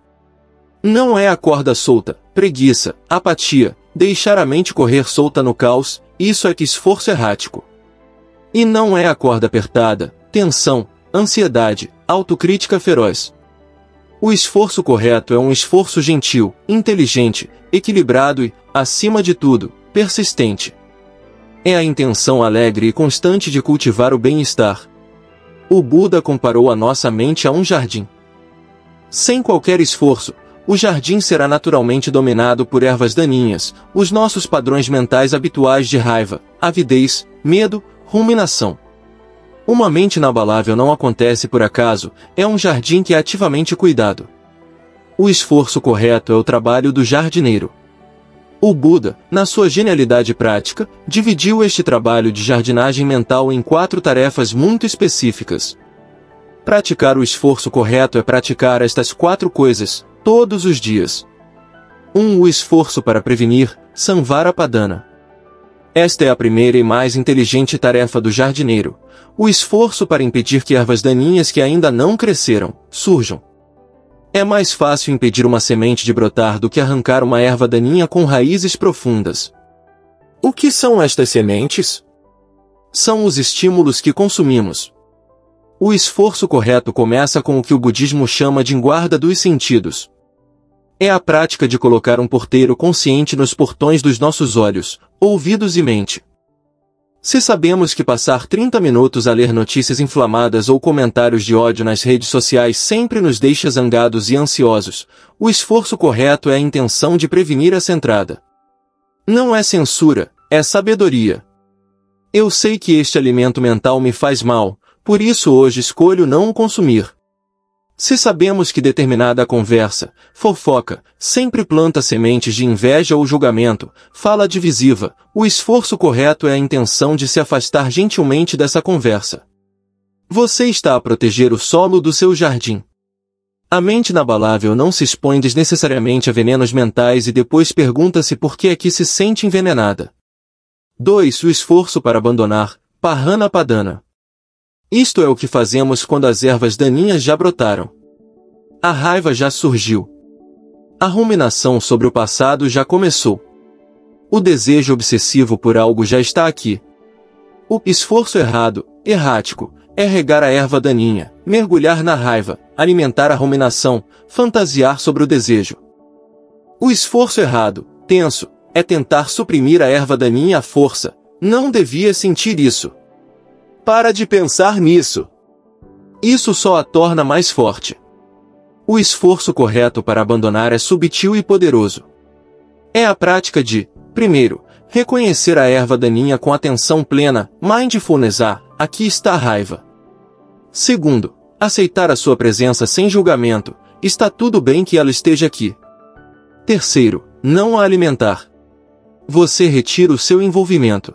Speaker 1: Não é a corda solta, preguiça, apatia, deixar a mente correr solta no caos, isso é que esforço errático. E não é a corda apertada, tensão, ansiedade, autocrítica feroz. O esforço correto é um esforço gentil, inteligente, equilibrado e, acima de tudo, persistente. É a intenção alegre e constante de cultivar o bem-estar. O Buda comparou a nossa mente a um jardim. Sem qualquer esforço, o jardim será naturalmente dominado por ervas daninhas, os nossos padrões mentais habituais de raiva, avidez, medo, ruminação. Uma mente inabalável não acontece por acaso, é um jardim que é ativamente cuidado. O esforço correto é o trabalho do jardineiro. O Buda, na sua genialidade prática, dividiu este trabalho de jardinagem mental em 4 tarefas muito específicas. Praticar o esforço correto é praticar estas 4 coisas, todos os dias. 1. O esforço para prevenir, Samvara-padana. Esta é a primeira e mais inteligente tarefa do jardineiro. O esforço para impedir que ervas daninhas que ainda não cresceram, surjam. É mais fácil impedir uma semente de brotar do que arrancar uma erva daninha com raízes profundas. O que são estas sementes? São os estímulos que consumimos. O esforço correto começa com o que o budismo chama de guarda dos sentidos. É a prática de colocar um porteiro consciente nos portões dos nossos olhos, ouvidos e mente. Se sabemos que passar 30 minutos a ler notícias inflamadas ou comentários de ódio nas redes sociais sempre nos deixa zangados e ansiosos, o esforço correto é a intenção de prevenir essa entrada. Não é censura, é sabedoria. Eu sei que este alimento mental me faz mal, por isso hoje escolho não o consumir. Se sabemos que determinada conversa, fofoca, sempre planta sementes de inveja ou julgamento, fala divisiva, o esforço correto é a intenção de se afastar gentilmente dessa conversa. Você está a proteger o solo do seu jardim. A mente inabalável não se expõe desnecessariamente a venenos mentais e depois pergunta-se por que é que se sente envenenada. 2. O esforço para abandonar, Pahana-padana. Isto é o que fazemos quando as ervas daninhas já brotaram. A raiva já surgiu. A ruminação sobre o passado já começou. O desejo obsessivo por algo já está aqui. O esforço errado, errático, é regar a erva daninha, mergulhar na raiva, alimentar a ruminação, fantasiar sobre o desejo. O esforço errado, tenso, é tentar suprimir a erva daninha à força. Não devia sentir isso. Para de pensar nisso. Isso só a torna mais forte. O esforço correto para abandonar é subtil e poderoso. É a prática de, primeiro, reconhecer a erva daninha com atenção plena, mindfulness, aqui está a raiva. Segundo, aceitar a sua presença sem julgamento, está tudo bem que ela esteja aqui. Terceiro, não a alimentar. Você retira o seu envolvimento.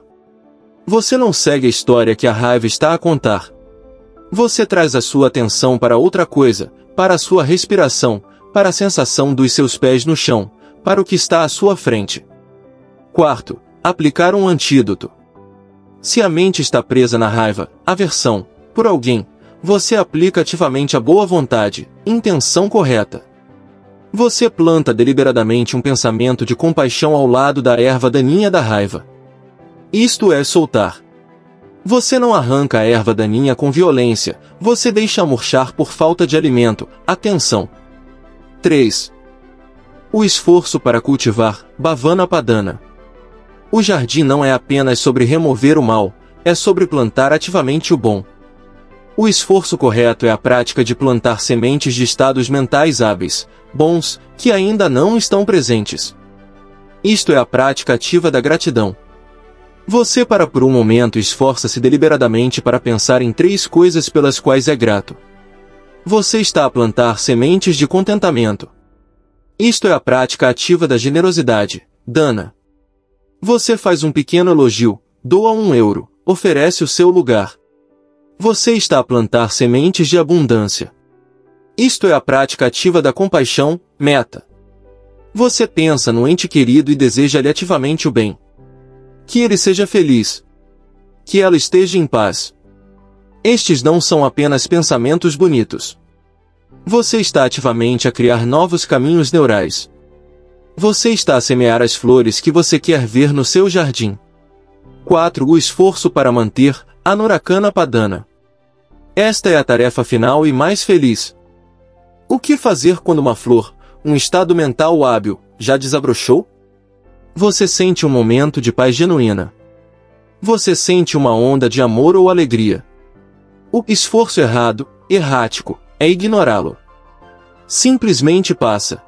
Speaker 1: Você não segue a história que a raiva está a contar. Você traz a sua atenção para outra coisa, para a sua respiração, para a sensação dos seus pés no chão, para o que está à sua frente. Quarto, aplicar um antídoto. Se a mente está presa na raiva, aversão, por alguém, Você aplica ativamente a boa vontade, intenção correta. Você planta deliberadamente um pensamento de compaixão ao lado da erva daninha da raiva. Isto é soltar. Você não arranca a erva daninha com violência, você deixa murchar por falta de alimento, atenção. 3. O esforço para cultivar, Bhavana Padana. O jardim não é apenas sobre remover o mal, é sobre plantar ativamente o bom. O esforço correto é a prática de plantar sementes de estados mentais hábeis, bons, que ainda não estão presentes. Isto é a prática ativa da gratidão. Você para por um momento esforça-se deliberadamente para pensar em 3 coisas pelas quais é grato. Você está a plantar sementes de contentamento. Isto é a prática ativa da generosidade, dana. Você faz um pequeno elogio, doa €1, oferece o seu lugar. Você está a plantar sementes de abundância. Isto é a prática ativa da compaixão, meta. Você pensa no ente querido e deseja-lhe ativamente o bem. Que ele seja feliz. Que ela esteja em paz. Estes não são apenas pensamentos bonitos. Você está ativamente a criar novos caminhos neurais. Você está a semear as flores que você quer ver no seu jardim. 4. O esforço para manter, Anurakana Padana. Esta é a tarefa final e mais feliz. O que fazer quando uma flor, um estado mental hábil, já desabrochou? Você sente um momento de paz genuína. Você sente uma onda de amor ou alegria. O esforço errado, errático, é ignorá-lo. Simplesmente passa.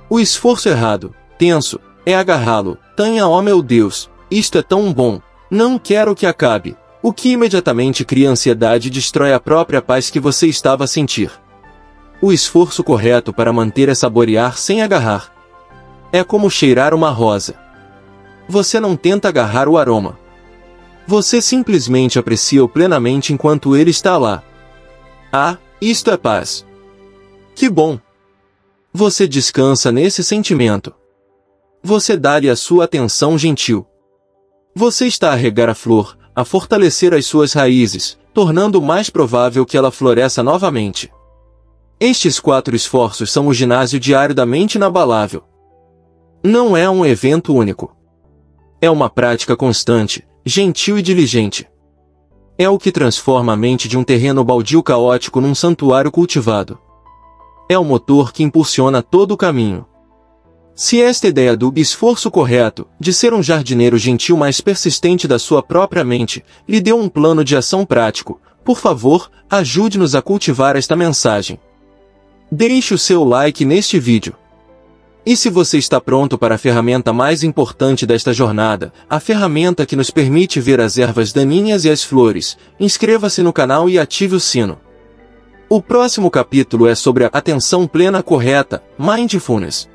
Speaker 1: O esforço errado, tenso, é agarrá-lo. Tenha, ó meu Deus, isto é tão bom, não quero que acabe, o que imediatamente cria ansiedade e destrói a própria paz que você estava a sentir. O esforço correto para manter é saborear sem agarrar. É como cheirar uma rosa. Você não tenta agarrar o aroma. Você simplesmente aprecia-o plenamente enquanto ele está lá. Ah, isto é paz. Que bom! Você descansa nesse sentimento. Você dá-lhe a sua atenção gentil. Você está a regar a flor, a fortalecer as suas raízes, tornando mais provável que ela floresça novamente. Estes 4 esforços são o ginásio diário da mente inabalável. Não é um evento único. É uma prática constante, gentil e diligente. É o que transforma a mente de um terreno baldio caótico num santuário cultivado. É o motor que impulsiona todo o caminho. Se esta ideia do esforço correto, de ser um jardineiro gentil mais persistente da sua própria mente, lhe deu um plano de ação prático, por favor, ajude-nos a cultivar esta mensagem. Deixe o seu like neste vídeo. E se você está pronto para a ferramenta mais importante desta jornada, a ferramenta que nos permite ver as ervas daninhas e as flores, inscreva-se no canal e ative o sino. O próximo capítulo é sobre a atenção plena correta, Mindfulness.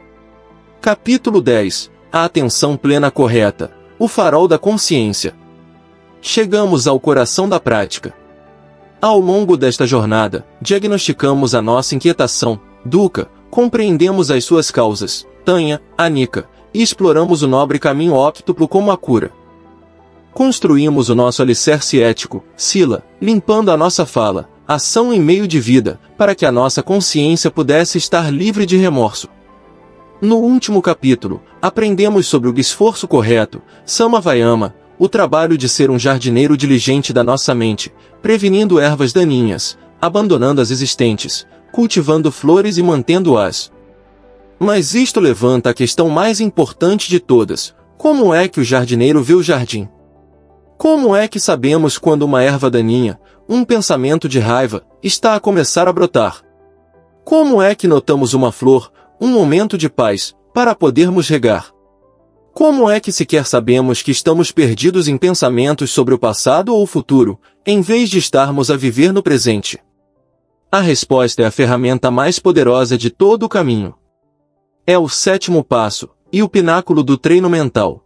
Speaker 1: Capítulo 10. A atenção plena correta, o farol da consciência. Chegamos ao coração da prática. Ao longo desta jornada, diagnosticamos a nossa inquietação, dukkha, compreendemos as suas causas, tanya, anicca, e exploramos o nobre caminho óctuplo como a cura. Construímos o nosso alicerce ético, sila, limpando a nossa fala, ação e meio de vida, para que a nossa consciência pudesse estar livre de remorso. No último capítulo, aprendemos sobre o esforço correto, samavayama, o trabalho de ser um jardineiro diligente da nossa mente, prevenindo ervas daninhas, abandonando as existentes, cultivando flores e mantendo-as. Mas isto levanta a questão mais importante de todas: como é que o jardineiro vê o jardim? Como é que sabemos quando uma erva daninha, um pensamento de raiva, está a começar a brotar? Como é que notamos uma flor, um momento de paz, para podermos regar? Como é que sequer sabemos que estamos perdidos em pensamentos sobre o passado ou o futuro, em vez de estarmos a viver no presente? A resposta é a ferramenta mais poderosa de todo o caminho. É o 7º passo, e o pináculo do treino mental.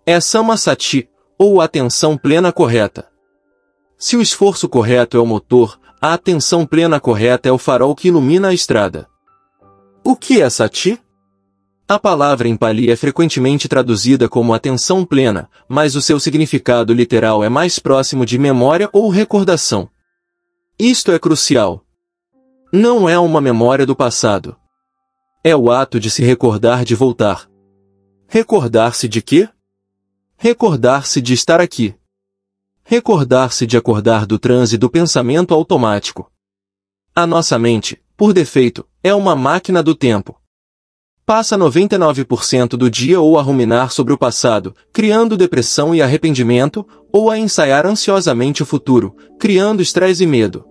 Speaker 1: É Samasati, ou atenção plena correta. Se o esforço correto é o motor, a atenção plena correta é o farol que ilumina a estrada. O que é Sati? A palavra em Pali é frequentemente traduzida como atenção plena, mas o seu significado literal é mais próximo de memória ou recordação. Isto é crucial. Não é uma memória do passado. É o ato de se recordar de voltar. Recordar-se de quê? Recordar-se de estar aqui. Recordar-se de acordar do transe do pensamento automático. A nossa mente, por defeito, é uma máquina do tempo. Passa 99% do dia ou a ruminar sobre o passado, criando depressão e arrependimento, ou a ensaiar ansiosamente o futuro, criando estresse e medo.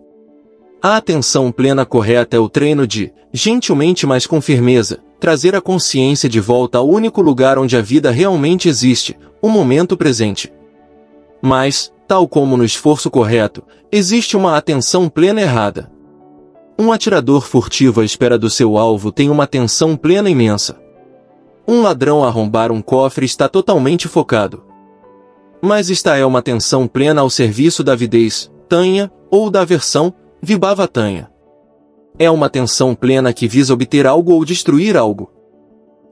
Speaker 1: A atenção plena correta é o treino de, gentilmente mas com firmeza, trazer a consciência de volta ao único lugar onde a vida realmente existe, o momento presente. Mas, tal como no esforço correto, existe uma atenção plena errada. Um atirador furtivo à espera do seu alvo tem uma atenção plena imensa. Um ladrão a arrombar um cofre está totalmente focado. Mas esta é uma atenção plena ao serviço da avidez, tanha, ou da aversão, vibhava-tanha. É uma atenção plena que visa obter algo ou destruir algo.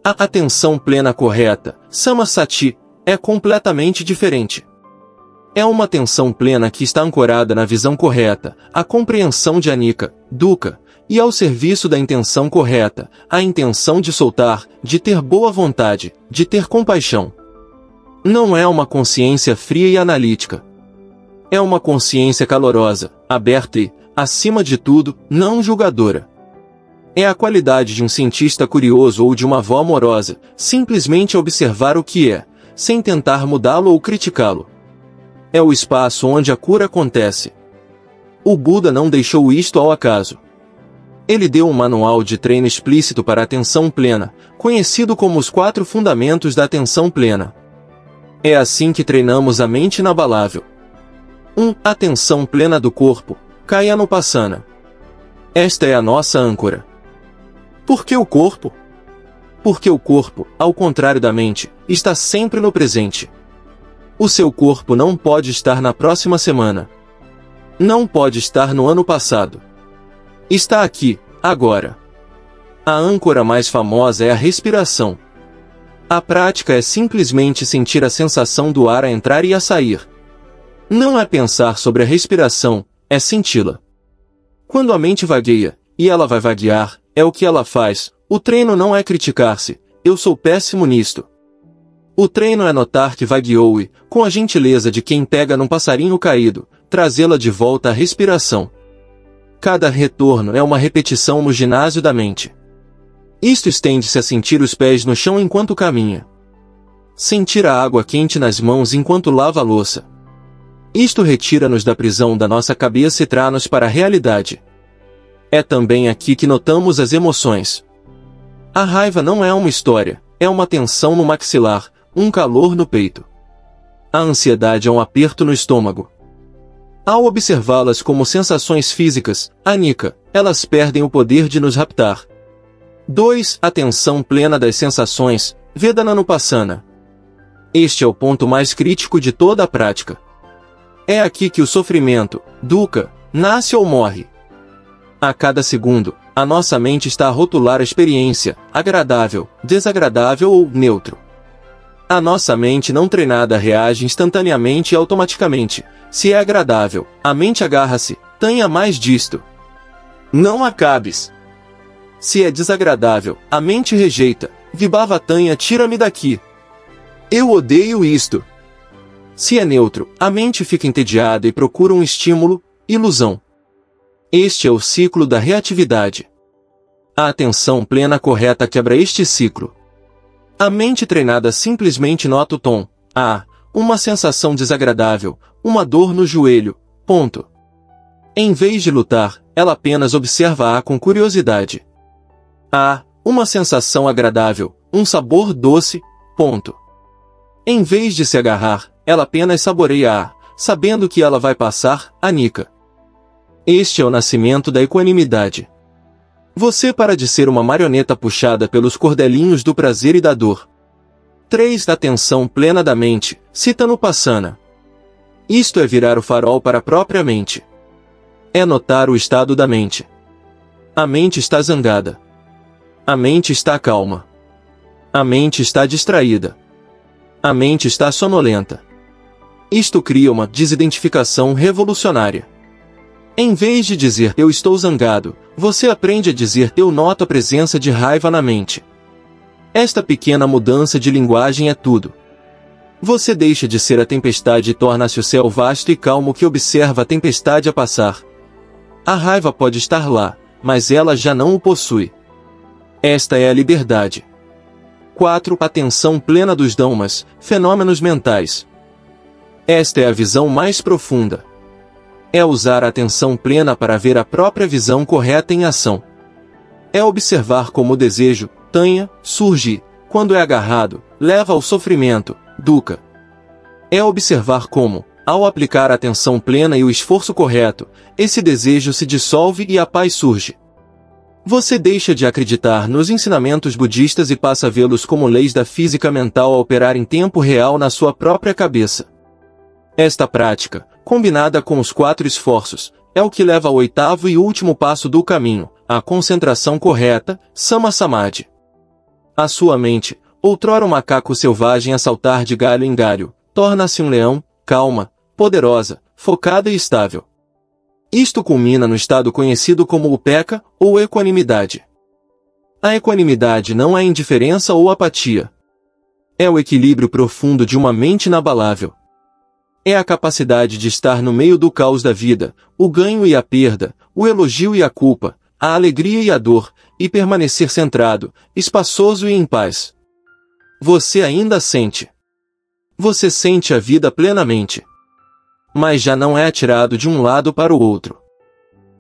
Speaker 1: A atenção plena correta, samasati, é completamente diferente. É uma atenção plena que está ancorada na visão correta, a compreensão de anicca, dukkha, e ao serviço da intenção correta, a intenção de soltar, de ter boa vontade, de ter compaixão. Não é uma consciência fria e analítica. É uma consciência calorosa, aberta e, acima de tudo, não julgadora. É a qualidade de um cientista curioso ou de uma avó amorosa, simplesmente observar o que é, sem tentar mudá-lo ou criticá-lo. É o espaço onde a cura acontece. O Buda não deixou isto ao acaso. Ele deu um manual de treino explícito para a atenção plena, conhecido como os 4 fundamentos da atenção plena. É assim que treinamos a mente inabalável. 1. Atenção plena do corpo, Kayanupassana. Esta é a nossa âncora. Por que o corpo? Porque o corpo, ao contrário da mente, está sempre no presente. O seu corpo não pode estar na próxima semana. Não pode estar no ano passado. Está aqui, agora. A âncora mais famosa é a respiração. A prática é simplesmente sentir a sensação do ar a entrar e a sair. Não é pensar sobre a respiração, é senti-la. Quando a mente vagueia, e ela vai vaguear, é o que ela faz. O treino não é criticar-se, eu sou péssimo nisto. O treino é notar que vagueou e, com a gentileza de quem pega num passarinho caído, trazê-la de volta à respiração. Cada retorno é uma repetição no ginásio da mente. Isto estende-se a sentir os pés no chão enquanto caminha. Sentir a água quente nas mãos enquanto lava a louça. Isto retira-nos da prisão da nossa cabeça e traz-nos para a realidade. É também aqui que notamos as emoções. A raiva não é uma história, é uma tensão no maxilar, um calor no peito. A ansiedade é um aperto no estômago. Ao observá-las como sensações físicas, anicca, elas perdem o poder de nos raptar. 2. Atenção plena das sensações, Vedananupassana. Este é o ponto mais crítico de toda a prática. É aqui que o sofrimento, dukkha, nasce ou morre. A cada segundo, a nossa mente está a rotular a experiência, agradável, desagradável ou neutro. A nossa mente não treinada reage instantaneamente e automaticamente. Se é agradável, a mente agarra-se, tenha mais disto. Não acabes. Se é desagradável, a mente rejeita, vibhava-tanha, tira-me daqui. Eu odeio isto. Se é neutro, a mente fica entediada e procura um estímulo, ilusão. Este é o ciclo da reatividade. A atenção plena correta quebra este ciclo. A mente treinada simplesmente nota o tom, uma sensação desagradável, uma dor no joelho, ponto. Em vez de lutar, ela apenas observa com curiosidade. Uma sensação agradável, um sabor doce, ponto. Em vez de se agarrar, ela apenas saboreia sabendo que ela vai passar, anicca. Este é o nascimento da equanimidade. Você para de ser uma marioneta puxada pelos cordelinhos do prazer e da dor. 3. Da atenção plena da mente, Cittanupassana. Isto é virar o farol para a própria mente. É notar o estado da mente. A mente está zangada. A mente está calma. A mente está distraída. A mente está sonolenta. Isto cria uma desidentificação revolucionária. Em vez de dizer eu estou zangado, você aprende a dizer eu noto a presença de raiva na mente. Esta pequena mudança de linguagem é tudo. Você deixa de ser a tempestade e torna-se o céu vasto e calmo que observa a tempestade a passar. A raiva pode estar lá, mas ela já não o possui. Esta é a liberdade. 4. Atenção plena dos Dhammas, fenômenos mentais. Esta é a visão mais profunda. É usar a atenção plena para ver a própria visão correta em ação. É observar como o desejo, tanha, surge, quando é agarrado, leva ao sofrimento, dukkha. É observar como, ao aplicar a atenção plena e o esforço correto, esse desejo se dissolve e a paz surge. Você deixa de acreditar nos ensinamentos budistas e passa a vê-los como leis da física mental a operar em tempo real na sua própria cabeça. Esta prática, combinada com os 4 esforços, é o que leva ao 8º e último passo do caminho, a concentração correta, Samma Samadhi. A sua mente, outrora um macaco selvagem a saltar de galho em galho, torna-se um leão, calma, poderosa, focada e estável. Isto culmina no estado conhecido como upekkha, ou equanimidade. A equanimidade não é indiferença ou apatia. É o equilíbrio profundo de uma mente inabalável. É a capacidade de estar no meio do caos da vida, o ganho e a perda, o elogio e a culpa, a alegria e a dor, e permanecer centrado, espaçoso e em paz. Você ainda sente. Você sente a vida plenamente. Mas já não é atirado de um lado para o outro.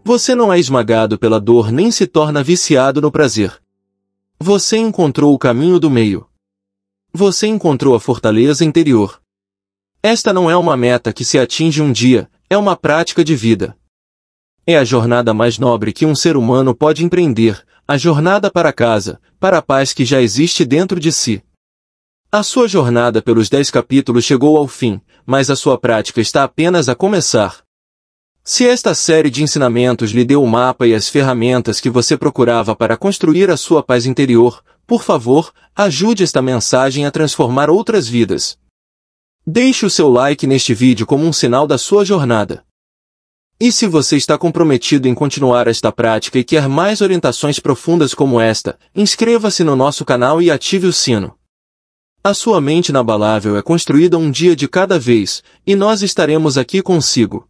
Speaker 1: Você não é esmagado pela dor nem se torna viciado no prazer. Você encontrou o caminho do meio. Você encontrou a fortaleza interior. Esta não é uma meta que se atinge um dia, é uma prática de vida. É a jornada mais nobre que um ser humano pode empreender, a jornada para casa, para a paz que já existe dentro de si. A sua jornada pelos 10 capítulos chegou ao fim, mas a sua prática está apenas a começar. Se esta série de ensinamentos lhe deu o mapa e as ferramentas que você procurava para construir a sua paz interior, por favor, ajude esta mensagem a transformar outras vidas. Deixe o seu like neste vídeo como um sinal da sua jornada. E se você está comprometido em continuar esta prática e quer mais orientações profundas como esta, inscreva-se no nosso canal e ative o sino. A sua mente inabalável é construída um dia de cada vez, e nós estaremos aqui consigo.